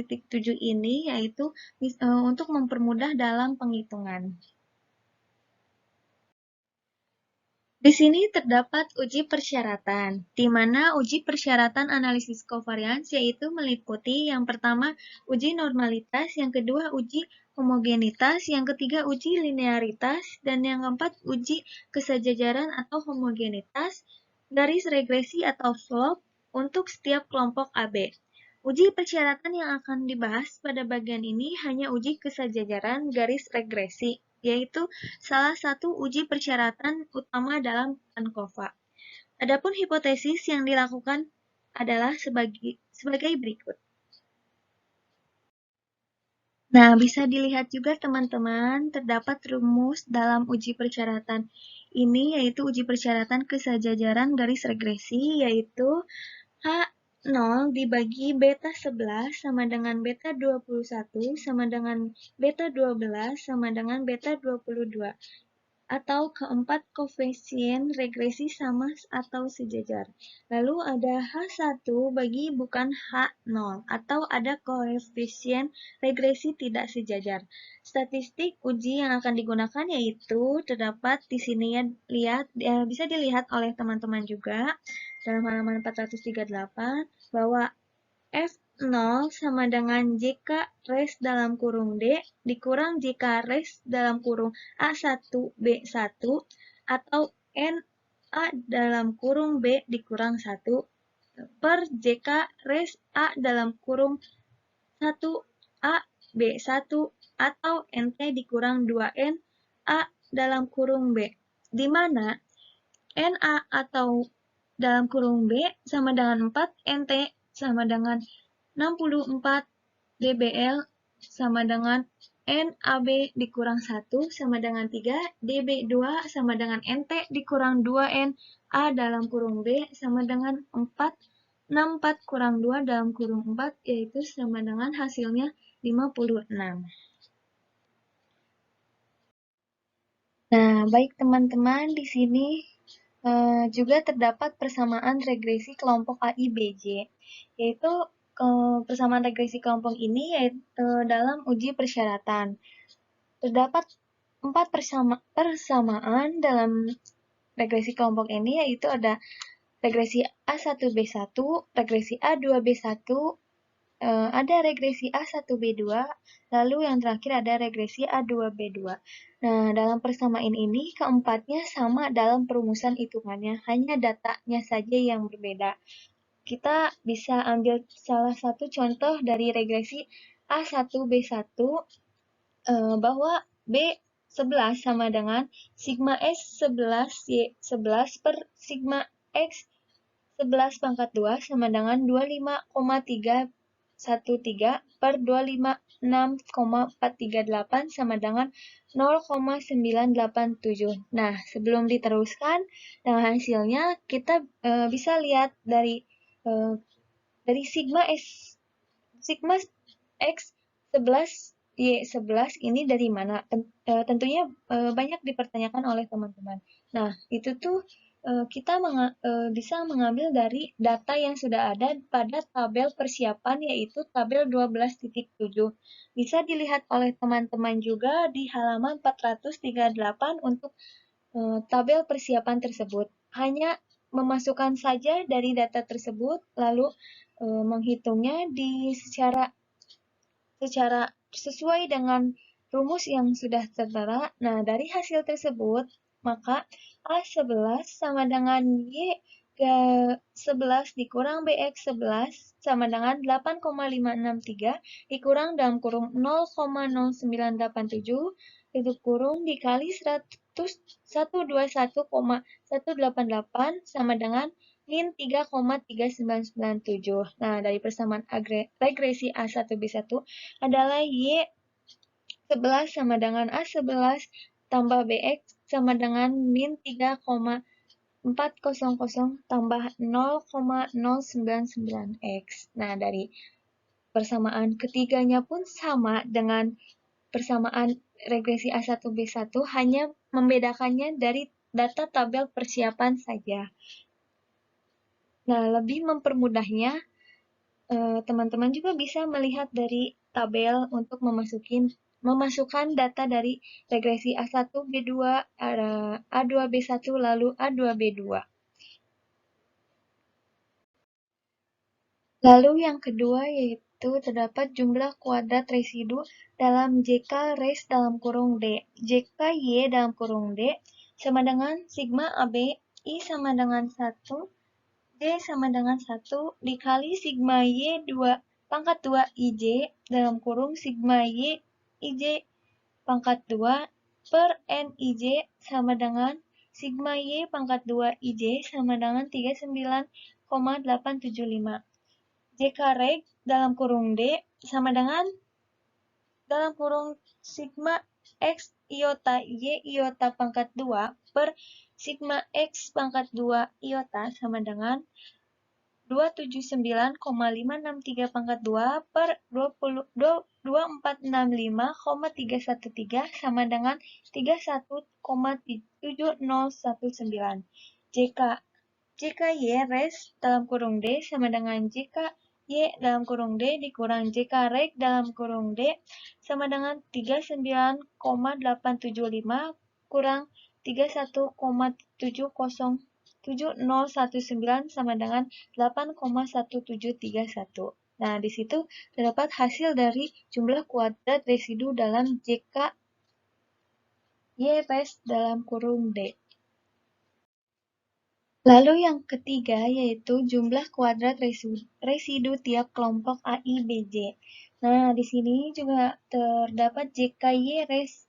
ini, yaitu untuk mempermudah dalam penghitungan. Di sini terdapat uji persyaratan, di mana uji persyaratan analisis covariance yaitu meliputi yang pertama uji normalitas, yang kedua uji homogenitas, yang ketiga uji linearitas, dan yang keempat uji kesejajaran atau homogenitas, garis regresi atau slope untuk setiap kelompok AB. Uji persyaratan yang akan dibahas pada bagian ini hanya uji kesejajaran garis regresi, yaitu salah satu uji persyaratan utama dalam ANCOVA. Adapun hipotesis yang dilakukan adalah sebagai berikut. Nah, bisa dilihat juga teman-teman, terdapat rumus dalam uji persyaratan ini, yaitu uji persyaratan kesejajaran garis regresi, yaitu H0 dibagi beta 11 sama dengan beta 21 sama dengan beta 12 sama dengan beta 22. Atau keempat koefisien regresi sama atau sejajar. Lalu ada H1 bagi bukan H0 atau ada koefisien regresi tidak sejajar. Statistik uji yang akan digunakan yaitu terdapat di sini ya, bisa dilihat oleh teman-teman juga. dalam halaman 438 bahwa F0 sama dengan JK res dalam kurung D dikurang JK res dalam kurung A1 B1 atau NA dalam kurung B dikurang 1 per JK res A dalam kurung 1A B1 atau NT dikurang 2N A dalam kurung B, di mana NA atau dalam kurung B sama dengan 4, NT sama dengan 64, DBL sama dengan NAB dikurang 1 sama dengan 3, DB2 sama dengan NT dikurang 2N, A dalam kurung B sama dengan 4, 64 kurang 2 dalam kurung 4, yaitu sama dengan hasilnya 56. Nah, baik teman-teman, di sini juga terdapat persamaan regresi kelompok AIBJ, yaitu persamaan regresi kelompok ini yaitu dalam uji persyaratan. Terdapat 4 persamaan dalam regresi kelompok ini, yaitu ada regresi A1B1, regresi A2B1, ada regresi A1B2, lalu yang terakhir ada regresi A2B2. Nah, dalam persamaan ini, keempatnya sama dalam perumusan hitungannya, hanya datanya saja yang berbeda. Kita bisa ambil salah satu contoh dari regresi A1B1, bahwa B11 sama dengan sigma S11 Y11 per sigma X 11 pangkat 2 sama dengan 25,313 per 256,438 sama dengan 0,987. Nah, sebelum diteruskan dengan hasilnya, kita bisa lihat dari sigma X 11 Y11 ini dari mana? Tentunya banyak dipertanyakan oleh teman-teman. Nah, itu tuh kita bisa mengambil dari data yang sudah ada pada tabel persiapan, yaitu tabel 12.7. Bisa dilihat oleh teman-teman juga di halaman 438 untuk tabel persiapan tersebut. Hanya memasukkan saja dari data tersebut, lalu menghitungnya secara sesuai dengan rumus yang sudah tertera. Nah, dari hasil tersebut, maka A11 sama dengan Y11 dikurang BX11 sama dengan 8,563 dikurang dalam kurung 0,0987 tutup kurung dikali 121,188 sama dengan min 3,3997. Nah, dari persamaan regresi A1B1 adalah Y11 sama dengan A11 tambah BX sama dengan min 3,400 tambah 0,099X. Nah, dari persamaan ketiganya pun sama dengan persamaan regresi A1B1, hanya membedakannya dari data tabel persiapan saja. Nah, lebih mempermudahnya, teman-teman juga bisa melihat dari tabel untuk memasukkan data dari regresi A1, B2, A2B1, lalu A2B2. Lalu yang kedua yaitu terdapat jumlah kuadrat residu dalam JK res dalam kurung D. JK Y dalam kurung D sama dengan sigma AB I sama dengan 1, D sama dengan 1 dikali sigma Y2 pangkat 2 IJ dalam kurung sigma Y IJ pangkat 2 per NIJ sama dengan sigma Y pangkat 2 IJ sama dengan 39,875. JK reg dalam kurung D sama dengan dalam kurung sigma X iota Y iota pangkat 2 per sigma X pangkat 2 iota sama dengan 279,563 pangkat 2 per 2465,313 sama dengan 31,7019. JK Y res dalam kurung D sama dengan JK Y dalam kurung D dikurang JK reg dalam kurung D sama dengan 39,875 kurang 31,700 0,7019 sama dengan 8,1731. Nah, di situ terdapat hasil dari jumlah kuadrat residu dalam JK Y res dalam kurung D. Lalu yang ketiga yaitu jumlah kuadrat residu tiap kelompok AIBJ. Nah, di sini juga terdapat JKY res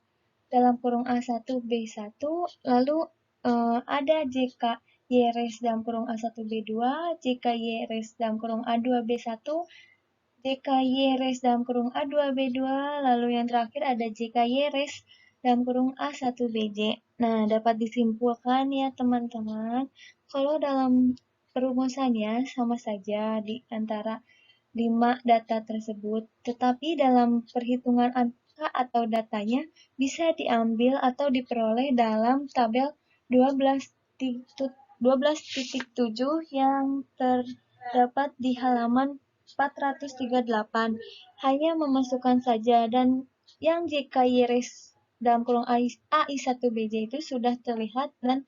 dalam kurung A1B1, lalu ada JKY res dalam kurung A1B2, JKY res dalam kurung A2B1, JKY res dalam kurung A2B2, lalu yang terakhir ada JKY res dalam kurung A1BJ. Nah, dapat disimpulkan ya teman-teman, kalau dalam perumusannya sama saja di antara 5 data tersebut, tetapi dalam perhitungan angka atau datanya bisa diambil atau diperoleh dalam tabel 12.7 yang terdapat di halaman 438. Hanya memasukkan saja, dan yang JKY res dalam kurung AI1BJ itu sudah terlihat dan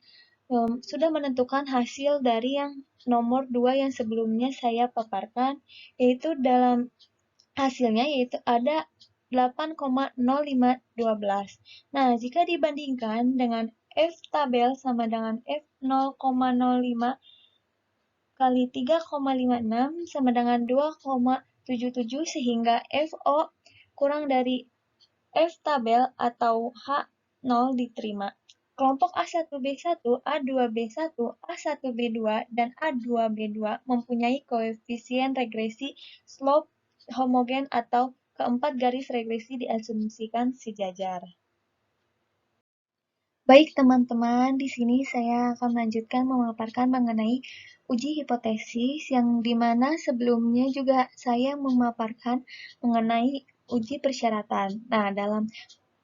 sudah menentukan hasil dari yang nomor 2 yang sebelumnya saya paparkan, yaitu dalam hasilnya yaitu ada 8,0512. Nah, jika dibandingkan dengan F tabel sama dengan F 0,05 kali 3,56 sama dengan 2,77, sehingga FO kurang dari F tabel atau H0 diterima. Kelompok A1B1, A2B1, A1B2, dan A2B2 mempunyai koefisien regresi slope homogen atau keempat garis regresi diasumsikan sejajar. Baik teman-teman, di sini saya akan melanjutkan memaparkan mengenai uji hipotesis yang dimana sebelumnya juga saya memaparkan mengenai uji persyaratan. Nah, dalam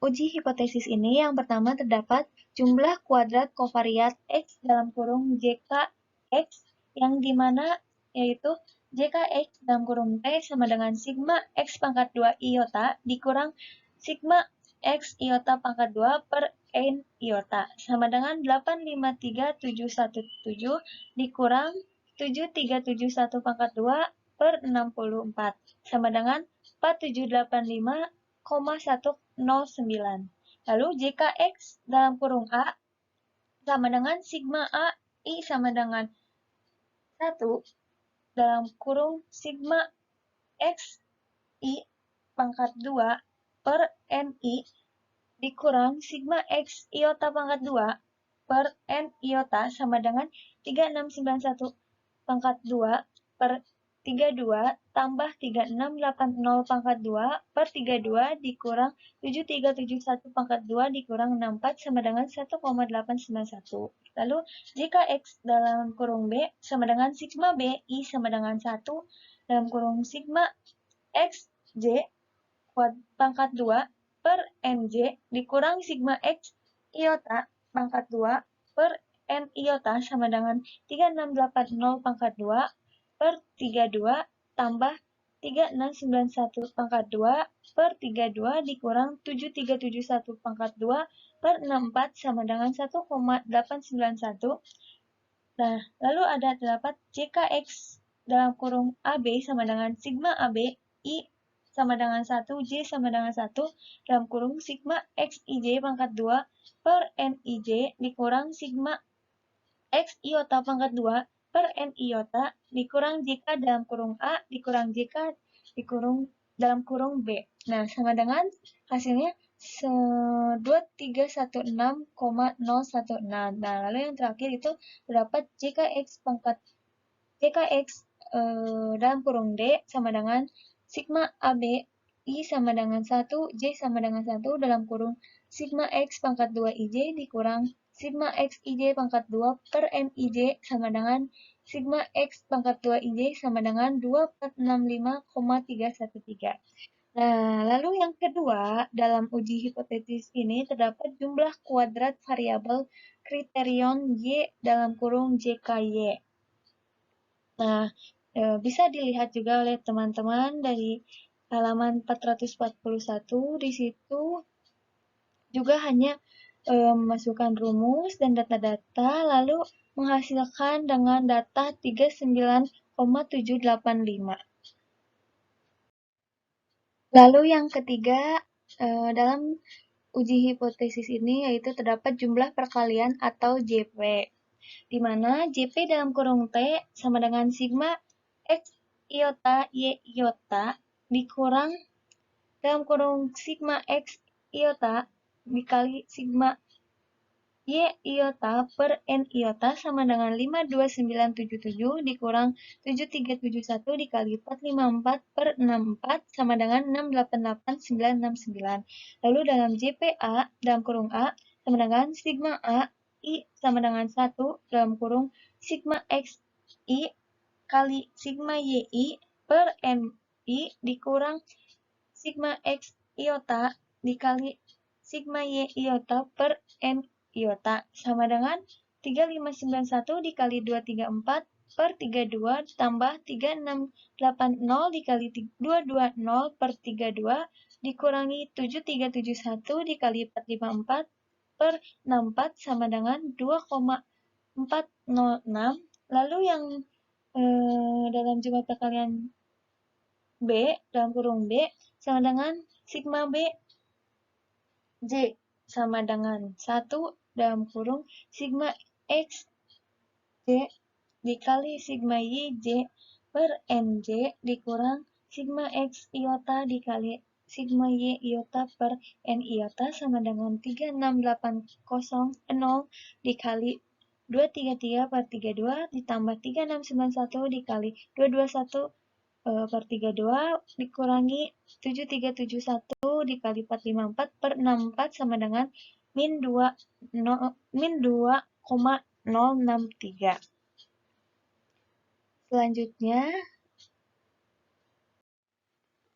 uji hipotesis ini yang pertama terdapat jumlah kuadrat kovariat X dalam kurung JKX yang dimana yaitu JKX dalam kurung T sama dengan sigma X pangkat 2 iota dikurang sigma X iota pangkat 2 per N iota sama dengan 853717 dikurang 7371 pangkat 2 per 64 sama dengan 4785,109. Lalu JKX dalam kurung A sama dengan sigma A I sama dengan 1 dalam kurung sigma X I pangkat 2 per NI dikurang sigma X iota pangkat 2 per N iota sama dengan 3691 pangkat 2 per 32 tambah 3680 pangkat 2 per 32 dikurang 7371 pangkat 2 dikurang 64 sama dengan 1,891. Lalu jika X dalam kurung B sama dengan sigma B I sama dengan 1 dalam kurung sigma X J pangkat 2 per NJ dikurang sigma X iota pangkat 2 per N iota sama dengan 3680 pangkat 2 per 32 tambah 3691 pangkat 2 per 32 dikurang 7371 pangkat 2 per 64 sama dengan 1,891. Nah, lalu ada terdapat JKX dalam kurung AB sama dengan sigma AB I sama dengan 1, J sama dengan 1 dalam kurung sigma XIJ pangkat 2 per NIJ dikurang sigma X iota pangkat 2 per N iota dikurang JK dalam kurung A dikurang JK dikurung dalam kurung B. Nah, sama dengan hasilnya 2316,016. Nah, lalu yang terakhir itu terdapat JKX dalam kurung D sama dengan sigma AB I sama dengan 1, J sama dengan 1 dalam kurung sigma X pangkat 2 IJ dikurang sigma X IJ pangkat 2 per NIJ sama dengan sigma X pangkat 2 IJ sama dengan 2465,313. Nah, lalu yang kedua, dalam uji hipotesis ini terdapat jumlah kuadrat variabel kriterion Y dalam kurung JKY. Nah, bisa dilihat juga oleh teman-teman dari halaman 441, di situ juga hanya memasukkan rumus dan data-data, lalu menghasilkan dengan data 39,785. Lalu yang ketiga, dalam uji hipotesis ini yaitu terdapat jumlah perkalian atau JP, di mana JP dalam kurung T sama dengan sigma X iota Y iota dikurang dalam kurung sigma X iota dikali sigma Y iota per N iota sama dengan 52977 dikurang 7371 dikali 454 per 64 sama dengan 688969. Lalu dalam JPA dalam kurung A sama dengan sigma A I sama dengan 1 dalam kurung sigma X I kali sigma YI per NI dikurang sigma X iota dikali sigma Y iota per N iota sama dengan 3591 dikali 234 per 32 ditambah 3680 dikali 220 per 32 dikurangi 7371 dikali 454 per 64 sama dengan 2,406. Lalu yang dalam jumlah perkalian B dalam kurung B sama dengan sigma B J sama dengan 1 dalam kurung sigma X J dikali sigma Y J per NJ dikurang sigma X iota dikali sigma Y iota per N iota sama dengan 36800 dikali 233 per 32 ditambah 3691 dikali 221 per 32 dikurangi 7371 dikali 454 per 64 sama dengan min 2,063. Selanjutnya,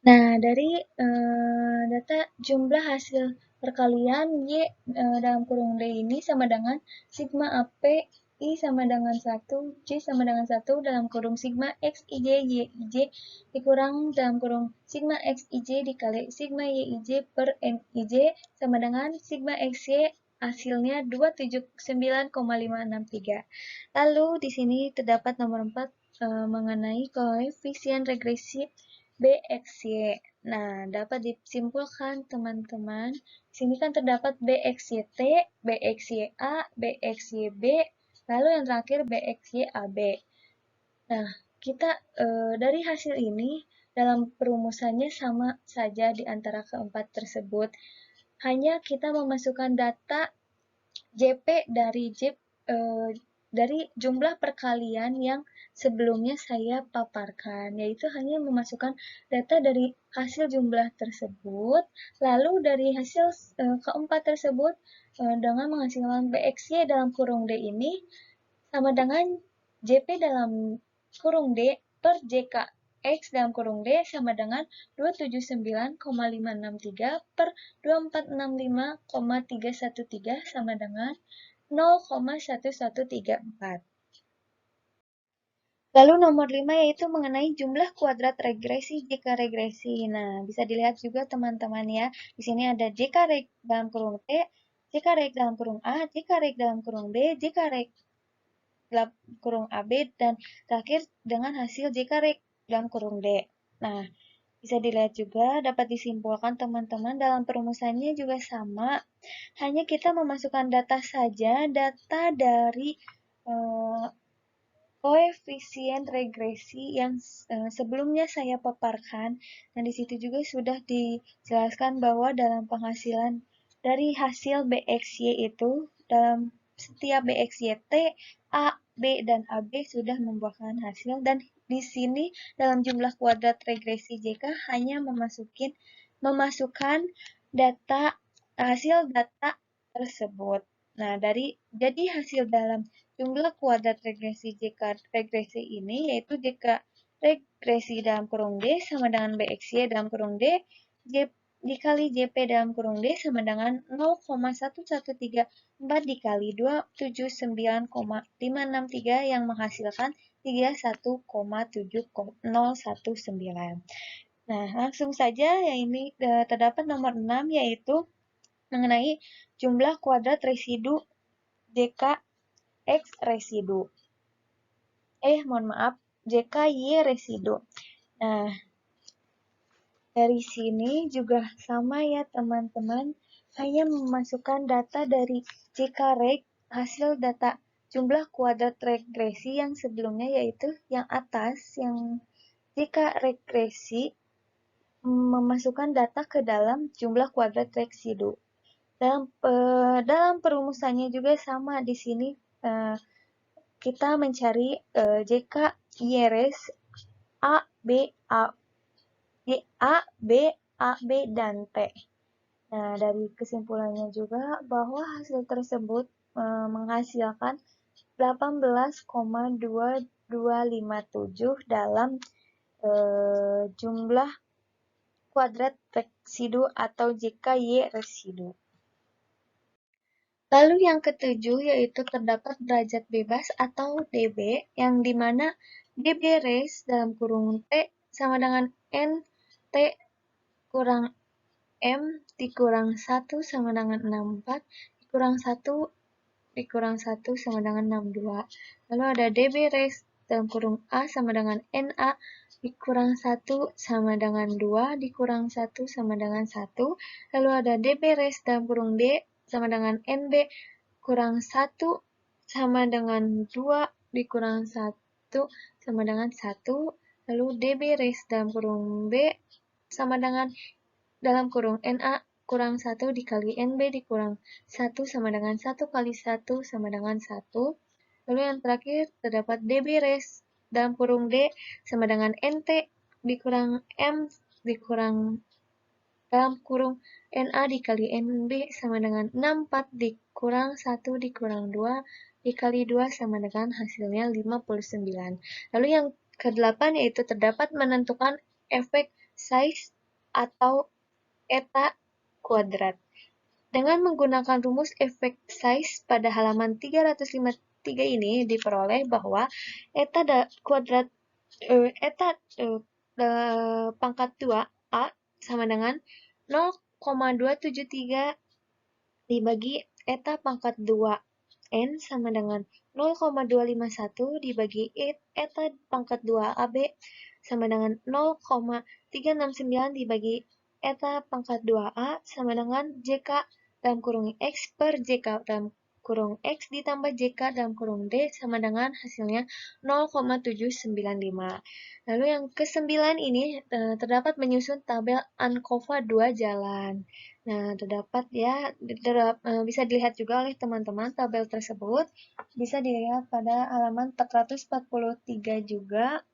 nah dari data jumlah hasil perkalian Y dalam kurung D ini sama dengan sigma AP I sama dengan 1, J sama dengan 1 dalam kurung sigma X IJ Y IJ dikurang dalam kurung sigma X IJ dikali sigma Y IJ per N IJ sama dengan sigma XY hasilnya 279,563. Lalu di sini terdapat nomor 4 mengenai koefisien regresi BXY. Nah, dapat disimpulkan teman-teman. Di sini kan terdapat BXYT, BXYA, BXYB, lalu yang terakhir BXYAB. Nah, kita dari hasil ini dalam perumusannya sama saja di antara keempat tersebut. Hanya kita memasukkan data JP dari jumlah perkalian yang sebelumnya saya paparkan, yaitu hanya memasukkan data dari hasil jumlah tersebut, lalu dari hasil keempat tersebut dengan menghasilkan BXY dalam kurung D ini sama dengan JP dalam kurung D per JK X dalam kurung D sama dengan 279,563 per 2465,313 sama dengan 0,1134. Lalu nomor 5 yaitu mengenai jumlah kuadrat regresi jika regresi. Nah, bisa dilihat juga teman-teman ya. Di sini ada JK reg dalam kurung T, JK reg dalam kurung A, JK reg dalam kurung B, JK reg dalam kurung AB, dan terakhir dengan hasil JK reg dalam kurung D. Nah, bisa dilihat juga, dapat disimpulkan teman-teman dalam perumusannya juga sama. Hanya kita memasukkan data saja, data dari koefisien regresi yang sebelumnya saya paparkan. Dan di situ juga sudah dijelaskan bahwa dalam penghasilan dari hasil BXY itu, dalam setiap BXY T, A, B, dan AB sudah membuahkan hasil, dan di sini dalam jumlah kuadrat regresi JK hanya memasukkan data hasil data tersebut. Nah, jadi hasil dalam jumlah kuadrat regresi JK regresi ini yaitu JK regresi dalam kurung D sama dengan BXY dalam kurung D dikali JP dalam kurung D sama dengan 0,1134 dikali 279,563 yang menghasilkan 31,7019. Nah, langsung saja yang ini terdapat nomor 6 yaitu mengenai jumlah kuadrat residu JK X residu. JKY residu. Nah, dari sini juga sama ya teman-teman, hanya memasukkan data dari JK-Reg, hasil data jumlah kuadrat regresi yang sebelumnya, yaitu yang atas, yang JK-regresi, memasukkan data ke dalam jumlah kuadrat residu. Dalam perumusannya juga sama di sini, kita mencari JK-YRS A, B, B, dan T. Nah, dari kesimpulannya juga bahwa hasil tersebut menghasilkan 18,2257 dalam jumlah kuadrat residu atau JKY residu. Lalu yang ketujuh yaitu terdapat derajat bebas atau dB, yang dimana dB res dalam kurung T sama dengan N T kurang M dikurang 1 sama dengan 64, dikurang 1 sama dengan 62. Lalu ada dB res dalam kurung A sama dengan NA dikurang 1 sama dengan 2, dikurang 1 sama dengan 1. Lalu ada dB res dalam kurung D sama dengan NB kurang 1 sama dengan 2, dikurang 1 sama dengan 1. Lalu dB res dalam kurung B sama dengan dalam kurung NA kurang 1 dikali NB dikurang 1 sama dengan 1 kali 1 sama dengan 1. Lalu yang terakhir terdapat dB res dalam kurung D sama dengan NT dikurang M dikurang dalam kurung NA dikali NB sama dengan 64 dikurang 1 dikurang 2 dikali 2 sama dengan hasilnya 59. Lalu yang ke-8 yaitu terdapat menentukan efek size atau eta kuadrat. Dengan menggunakan rumus efek size pada halaman 353 ini diperoleh bahwa eta kuadrat pangkat 2 A sama dengan 0,273 dibagi eta pangkat 2 N sama dengan 0,251 dibagi eta pangkat 2 AB sama dengan 0,369 dibagi eta pangkat 2A sama dengan JK dalam kurung X per JK dalam kurung X ditambah JK dalam kurung D sama dengan hasilnya 0,795. Lalu yang ke-9 ini terdapat menyusun tabel ANCOVA 2 jalan. Nah, terdapat ya, bisa dilihat juga oleh teman-teman tabel tersebut. Bisa dilihat pada halaman 443 juga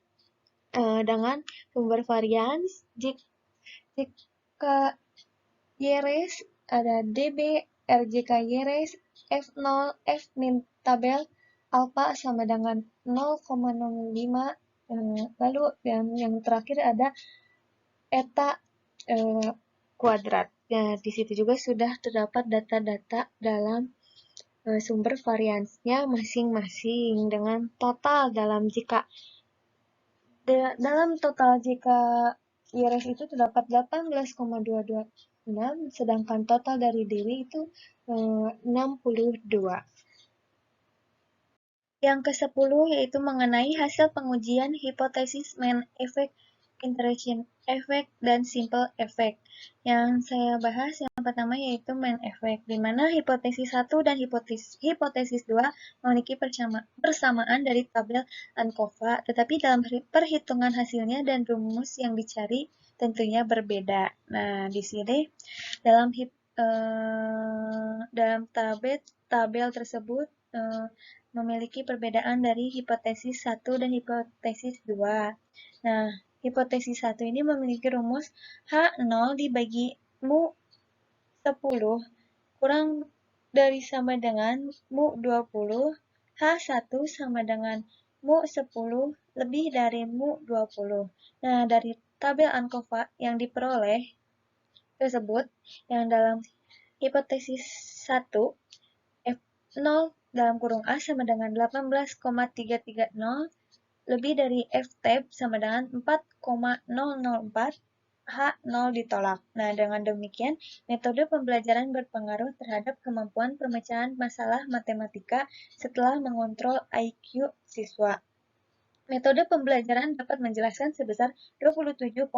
dengan sumber varians. Jika YRS ada DB, RJK YRS, F0, F min tabel alpha sama dengan 0,05. Lalu yang terakhir ada eta kuadrat. Nah, di situ juga sudah terdapat data-data dalam sumber variansnya masing-masing dengan total dalam dalam total jika IRS itu terdapat 18,226, sedangkan total dari diri itu 62. Yang ke-10 yaitu mengenai hasil pengujian hipotesis main effect, interaction effect, dan simple effect. Yang saya bahas yang pertama yaitu main effect, di mana hipotesis 1 dan hipotesis 2 memiliki persamaan dari tabel ANCOVA, tetapi dalam perhitungan hasilnya dan rumus yang dicari tentunya berbeda. Nah, di sini dalam tabel tersebut memiliki perbedaan dari hipotesis 1 dan hipotesis 2. Nah, hipotesis 1 ini memiliki rumus H0 dibagi mu 10 kurang dari sama dengan mu 20, H1 sama dengan mu 10 lebih dari mu 20. Nah, dari tabel ANCOVA yang diperoleh tersebut, yang dalam hipotesis 1, F0 dalam kurung A sama dengan 18,330 lebih dari F tab sama dengan 4,004 H0 ditolak. Nah, dengan demikian, metode pembelajaran berpengaruh terhadap kemampuan pemecahan masalah matematika setelah mengontrol IQ siswa. Metode pembelajaran dapat menjelaskan sebesar 27,30%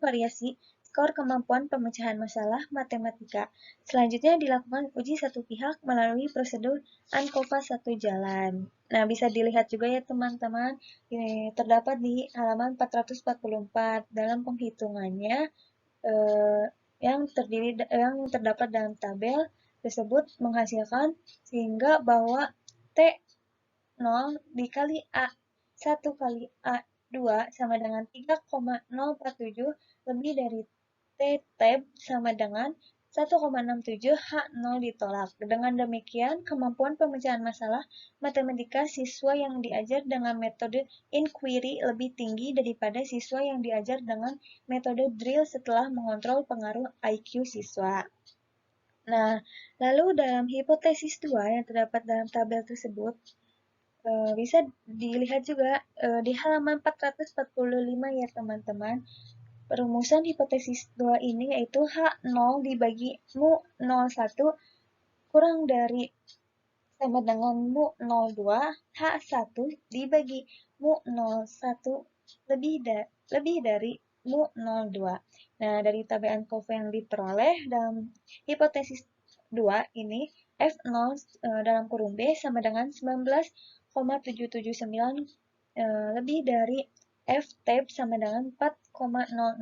variasi skor kemampuan pemecahan masalah matematika. Selanjutnya dilakukan uji satu pihak melalui prosedur ANCOVA satu jalan. Nah, bisa dilihat juga ya teman-teman, ini terdapat di halaman 444 dalam penghitungannya yang terdapat dalam tabel tersebut menghasilkan sehingga bahwa T0 dikali A1 kali A2 sama dengan 3,047 lebih dari T-tab sama dengan 1,67 H0 ditolak. Dengan demikian, kemampuan pemecahan masalah matematika siswa yang diajar dengan metode inquiry lebih tinggi daripada siswa yang diajar dengan metode drill setelah mengontrol pengaruh IQ siswa. Nah, lalu dalam hipotesis 2 yang terdapat dalam tabel tersebut, bisa dilihat juga di halaman 445 ya teman-teman. Perumusan hipotesis 2 ini yaitu H0 dibagi mu 01 kurang dari sama dengan mu 02, H1 dibagi mu 01 lebih dari mu 02. Nah, dari tabel ANCOVA yang diperoleh dalam hipotesis 2 ini, F0 dalam kurung B sama dengan 19,779 lebih dari F-tab sama dengan 4,004,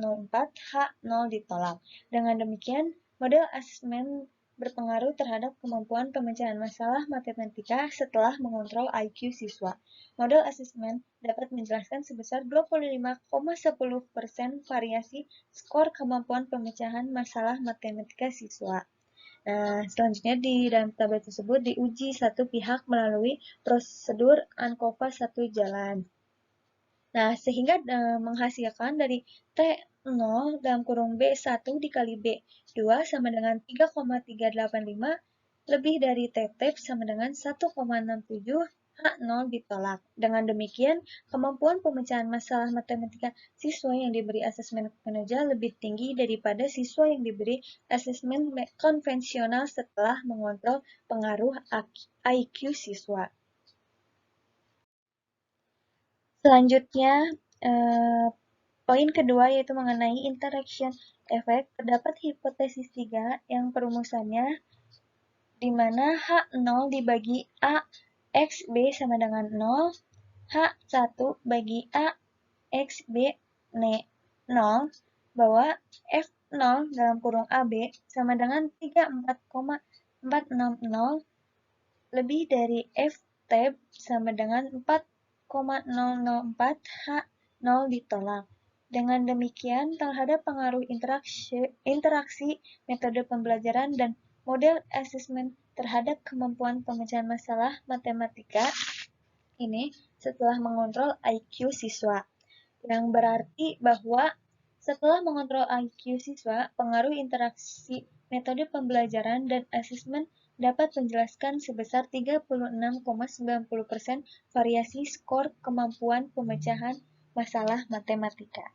H0 ditolak. Dengan demikian, model asesmen berpengaruh terhadap kemampuan pemecahan masalah matematika setelah mengontrol IQ siswa. Model asesmen dapat menjelaskan sebesar 25,10% variasi skor kemampuan pemecahan masalah matematika siswa. Nah, selanjutnya di dalam tabel tersebut diuji satu pihak melalui prosedur ANCOVA satu jalan. Nah, sehingga menghasilkan dari T0 dalam kurung B1 dikali B2 sama dengan 3,385 lebih dari T-tab sama dengan 1,67 H0 ditolak. Dengan demikian, kemampuan pemecahan masalah matematika siswa yang diberi asesmen kinerja lebih tinggi daripada siswa yang diberi asesmen konvensional setelah mengontrol pengaruh IQ siswa. Selanjutnya, poin kedua yaitu mengenai interaction effect. Terdapat hipotesis 3 yang perumusannya di mana H0 dibagi A X B sama dengan 0, H1 bagi A X B 0, bahwa F0 dalam kurung AB sama dengan 34,460 lebih dari F-tab sama dengan 4,004 H0 ditolak. Dengan demikian, terhadap pengaruh interaksi metode pembelajaran dan model asesmen terhadap kemampuan pemecahan masalah matematika ini setelah mengontrol IQ siswa. Yang berarti bahwa setelah mengontrol IQ siswa, pengaruh interaksi metode pembelajaran dan asesmen dapat menjelaskan sebesar 36,90% variasi skor kemampuan pemecahan masalah matematika.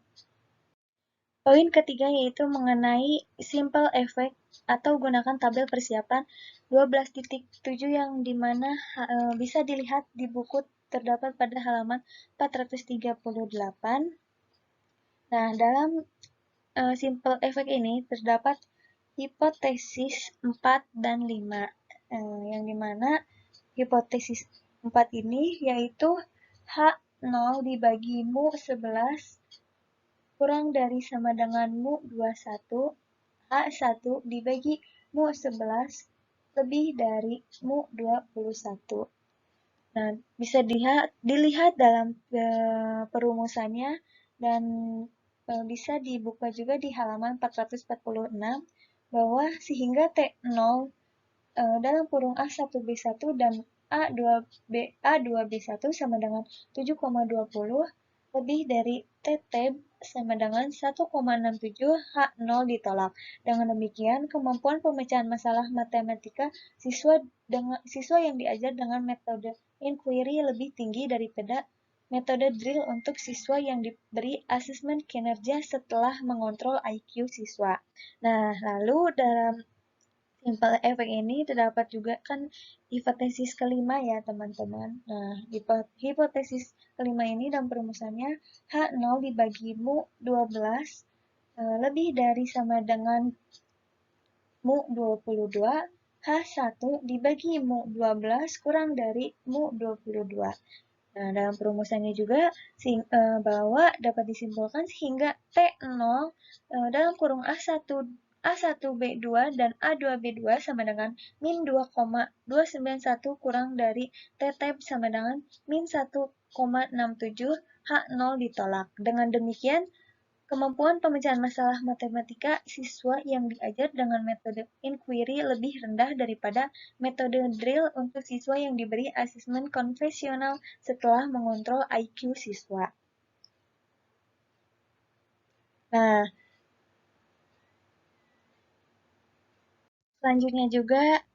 Poin ketiga yaitu mengenai simple effect atau gunakan tabel persiapan 12.7 yang dimana bisa dilihat di buku terdapat pada halaman 438. Nah, dalam simple effect ini terdapat hipotesis 4 dan 5, yang dimana hipotesis 4 ini yaitu H0 dibagi mu 11 kurang dari sama dengan mu 21, H1 dibagi mu 11 lebih dari mu 21. Nah, bisa dilihat dalam perumusannya dan bisa dibuka juga di halaman 446 bahwa sehingga T0 dalam kurung A1B1 dan A2B1 sama dengan 7,20 lebih dari T-tab sama dengan 1,67 H0 ditolak. Dengan demikian, kemampuan pemecahan masalah matematika siswa yang diajar dengan metode inquiry lebih tinggi daripada metode drill untuk siswa yang diberi asesmen kinerja setelah mengontrol IQ siswa. Nah, lalu dalam simple effect ini terdapat juga kan hipotesis kelima ya teman-teman. Nah, hipotesis kelima ini dalam perumusannya H0 dibagi mu 12 lebih dari sama dengan mu 22, H1 dibagi mu 12 kurang dari mu 22. Nah, dalam perumusannya juga bahwa dapat disimpulkan sehingga T0 dalam kurung A1B2 dan A2B2 sama dengan min 2,291 kurang dari T-tab sama dengan min 1,67 H0 ditolak. Dengan demikian, kemampuan pemecahan masalah matematika siswa yang diajar dengan metode inquiry lebih rendah daripada metode drill untuk siswa yang diberi asesmen konvensional setelah mengontrol IQ siswa. Nah, selanjutnya juga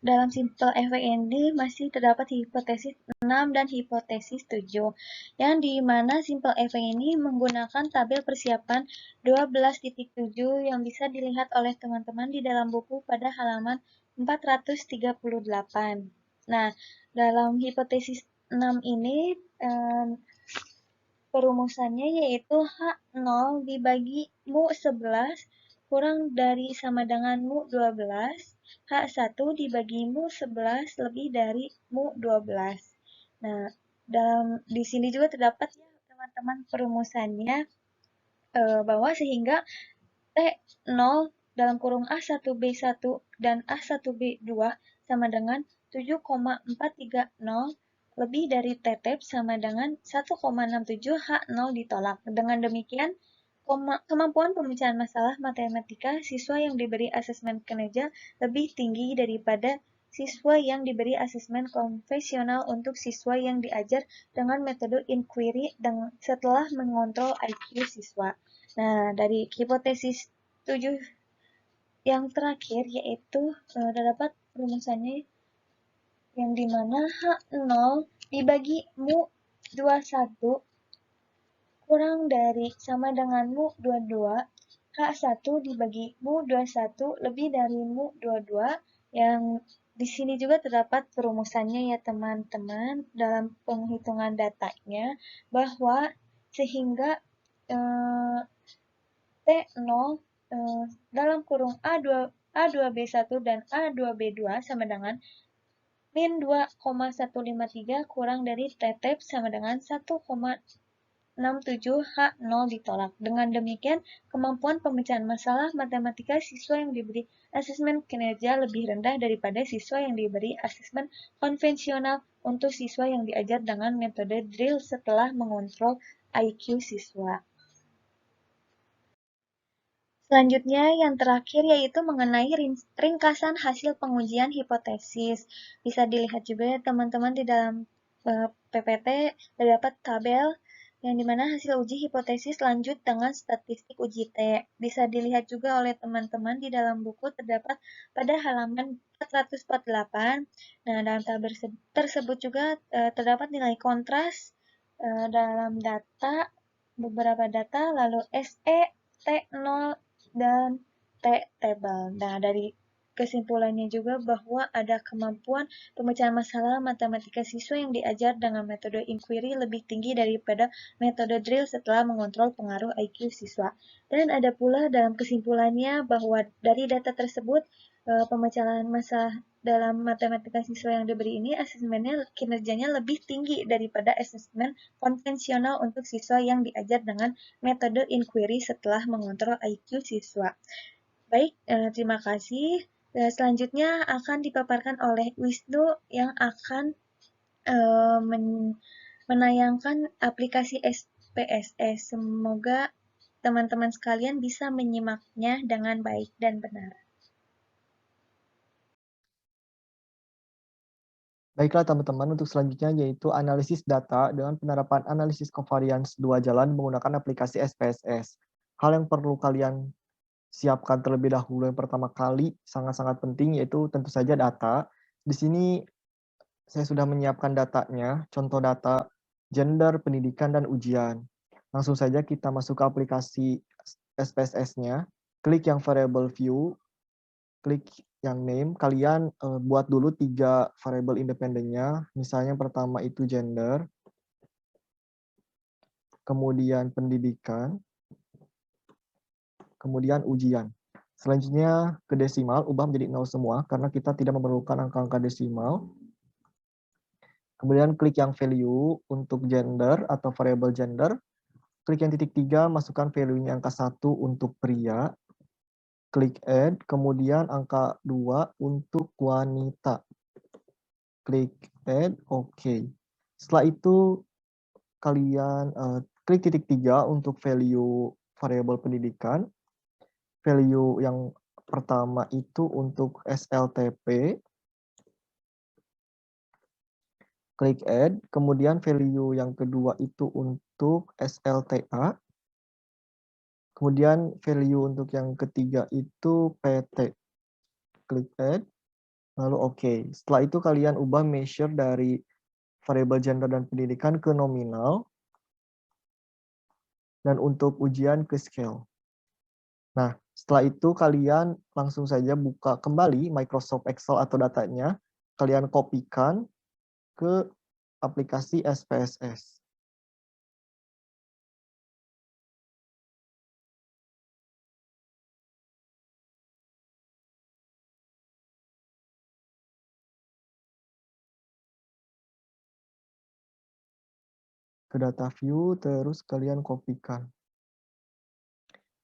dalam simple FAND masih terdapat hipotesis 6 dan hipotesis 7, yang di mana simple FA ini menggunakan tabel persiapan 12.7 yang bisa dilihat oleh teman-teman di dalam buku pada halaman 438. Nah, dalam hipotesis 6 ini perumusannya yaitu H0 dibagi mu 11 kurang dari sama dengan mu 12, H1 dibagi mu 11 lebih dari mu 12. Nah, di sini juga terdapat ya teman-teman perumusannya bahwa sehingga T0 dalam kurung A1B1 dan A1B2 sama dengan 7,430 lebih dari T-tab sama dengan 1,67 H0 ditolak. Dengan demikian, kemampuan pemecahan masalah matematika siswa yang diberi asesmen kinerja lebih tinggi daripada siswa yang diberi asesmen konvensional untuk siswa yang diajar dengan metode inquiry setelah mengontrol IQ siswa. Nah, dari hipotesis 7 yang terakhir yaitu terdapat perumusannya yang dimana H0 dibagi mu 21 kurang dari sama dengan mu 22, H1 dibagi mu 21 lebih dari mu 22, yang di sini juga terdapat perumusannya ya teman-teman dalam penghitungan datanya, bahwa sehingga T0 dalam kurung A2B1 dan A2B2 sama dengan min 2,153 kurang dari T-tab sama dengan 1,67 H0 ditolak. Dengan demikian, kemampuan pemecahan masalah matematika siswa yang diberi asesmen kinerja lebih rendah daripada siswa yang diberi asesmen konvensional untuk siswa yang diajar dengan metode drill setelah mengontrol IQ siswa. Selanjutnya yang terakhir yaitu mengenai ringkasan hasil pengujian hipotesis. Bisa dilihat juga ya teman-teman di dalam PPT terdapat tabel yang dimana hasil uji hipotesis lanjut dengan statistik uji T. Bisa dilihat juga oleh teman-teman di dalam buku terdapat pada halaman 448. Nah, dalam tabel tersebut juga terdapat nilai kontras dalam data, beberapa data, lalu SE, T0, dan T-table. Nah, dari kesimpulannya juga bahwa ada kemampuan pemecahan masalah matematika siswa yang diajar dengan metode inquiry lebih tinggi daripada metode drill setelah mengontrol pengaruh IQ siswa. Dan ada pula dalam kesimpulannya bahwa dari data tersebut, pemecahan masalah dalam matematika siswa yang diberi ini asesmennya kinerjanya lebih tinggi daripada asesmen konvensional untuk siswa yang diajar dengan metode inquiry setelah mengontrol IQ siswa. Baik, terima kasih. Selanjutnya akan dipaparkan oleh Wisnu yang akan menayangkan aplikasi SPSS. Semoga teman-teman sekalian bisa menyimaknya dengan baik dan benar. Baiklah teman-teman, untuk selanjutnya yaitu analisis data dengan penerapan analisis covariance 2 jalan menggunakan aplikasi SPSS. Hal yang perlu kalian siapkan terlebih dahulu yang pertama kali sangat-sangat penting yaitu tentu saja data. Di sini saya sudah menyiapkan datanya, contoh data gender, pendidikan, dan ujian. Langsung saja kita masuk ke aplikasi SPSS-nya, klik yang variable view, klik yang name, kalian buat dulu 3 variable independennya, misalnya yang pertama itu gender, kemudian pendidikan, kemudian ujian. Selanjutnya ke desimal, ubah menjadi 0 semua, karena kita tidak memerlukan angka-angka desimal. Kemudian klik yang value untuk gender atau variable gender. Klik yang titik 3, masukkan value-nya angka 1 untuk pria. Klik add, kemudian angka 2 untuk wanita. Klik add, oke. Setelah itu kalian klik titik 3 untuk value variable pendidikan. Value yang pertama itu untuk SLTP. Klik add, kemudian value yang kedua itu untuk SLTA. Kemudian value untuk yang ketiga itu PT. Klik add, lalu oke. Setelah itu kalian ubah measure dari variable gender dan pendidikan ke nominal. Dan untuk ujian ke scale. Nah, setelah itu kalian langsung saja buka kembali Microsoft Excel atau datanya. Kalian kopikan ke aplikasi SPSS. Ke data view, terus kalian kopikan.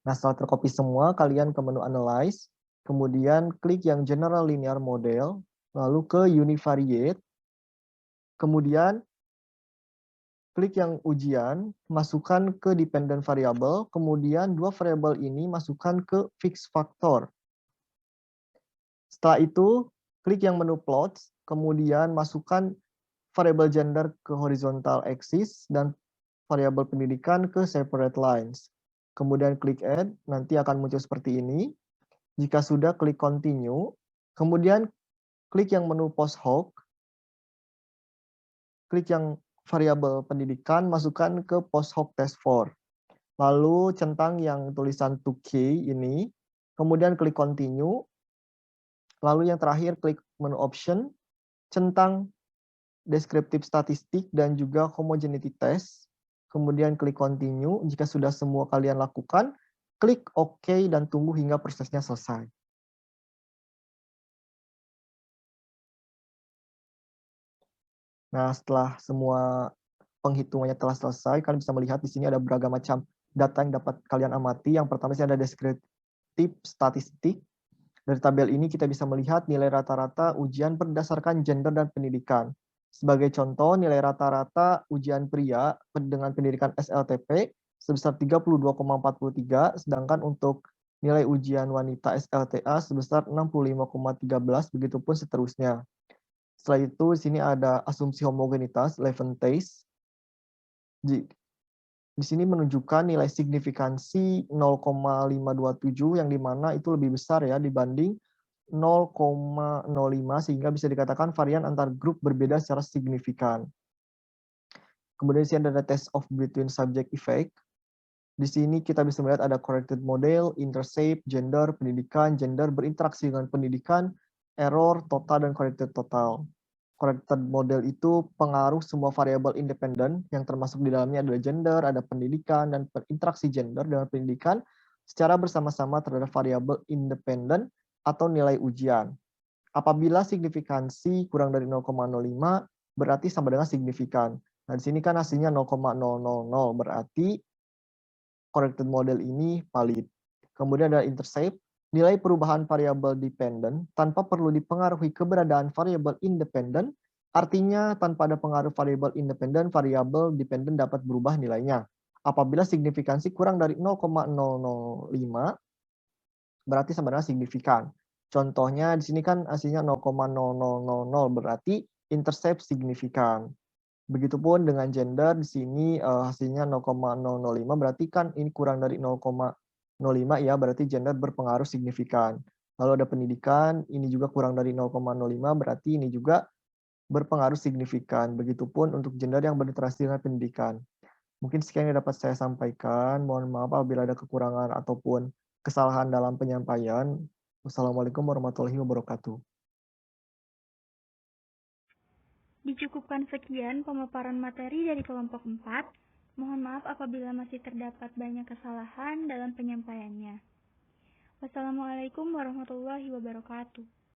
Nah, setelah tercopy semua, kalian ke menu Analyze, kemudian klik yang General Linear Model, lalu ke Univariate, kemudian klik yang ujian, masukkan ke Dependent Variable, kemudian 2 variable ini masukkan ke Fixed Factor. Setelah itu, klik yang menu Plots, kemudian masukkan variable gender ke Horizontal Axis, dan variabel pendidikan ke Separate Lines. Kemudian klik Add, nanti akan muncul seperti ini. Jika sudah, klik Continue. Kemudian klik yang menu Post Hoc. Klik yang variabel pendidikan, masukkan ke Post Hoc Test 4. Lalu centang yang tulisan 2K ini. Kemudian klik Continue. Lalu yang terakhir klik menu Option. Centang Descriptive Statistik dan juga Homogeneity Test. Kemudian klik Continue. Jika sudah semua kalian lakukan, klik OK dan tunggu hingga prosesnya selesai. Nah, setelah semua penghitungannya telah selesai, kalian bisa melihat di sini ada beragam macam data yang dapat kalian amati. Yang pertama sih ada descriptive statistik. Dari tabel ini kita bisa melihat nilai rata-rata ujian berdasarkan gender dan pendidikan. Sebagai contoh, nilai rata-rata ujian pria dengan pendidikan SLTP sebesar 32,43, sedangkan untuk nilai ujian wanita SLTA sebesar 65,13, begitupun seterusnya. Setelah itu, di sini ada asumsi homogenitas, Leventhes. Di sini menunjukkan nilai signifikansi 0,527, yang dimana itu lebih besar ya dibanding 0,05, sehingga bisa dikatakan varian antar grup berbeda secara signifikan. Kemudian di sini ada test of between subject effect. Di sini kita bisa melihat ada corrected model, intercept, gender, pendidikan, gender berinteraksi dengan pendidikan, error, total, dan corrected total. Corrected model itu pengaruh semua variabel independen yang termasuk di dalamnya adalah gender, ada pendidikan, dan berinteraksi gender dengan pendidikan secara bersama-sama terhadap variabel independen atau nilai ujian. Apabila signifikansi kurang dari 0,05 berarti sama dengan signifikan. Nah, di sini kan hasilnya 0,000, berarti corrected model ini valid. Kemudian ada intercept, nilai perubahan variabel dependent tanpa perlu dipengaruhi keberadaan variabel independen, artinya tanpa ada pengaruh variabel independen, variabel dependent dapat berubah nilainya. Apabila signifikansi kurang dari 0,005, berarti sama dengan signifikan. Contohnya di sini kan hasilnya 0,0000, berarti intercept signifikan. Begitupun dengan gender, di sini hasilnya 0,005, berarti kan ini kurang dari 0,05 ya, berarti gender berpengaruh signifikan. Lalu ada pendidikan, ini juga kurang dari 0,05, berarti ini juga berpengaruh signifikan. Begitupun untuk gender yang berinteraksi dengan pendidikan. Mungkin sekian yang dapat saya sampaikan. Mohon maaf apabila ada kekurangan ataupun kesalahan dalam penyampaian. Wassalamualaikum warahmatullahi wabarakatuh. Dicukupkan sekian pemaparan materi dari kelompok 4. Mohon maaf apabila masih terdapat banyak kesalahan dalam penyampaiannya. Wassalamualaikum warahmatullahi wabarakatuh.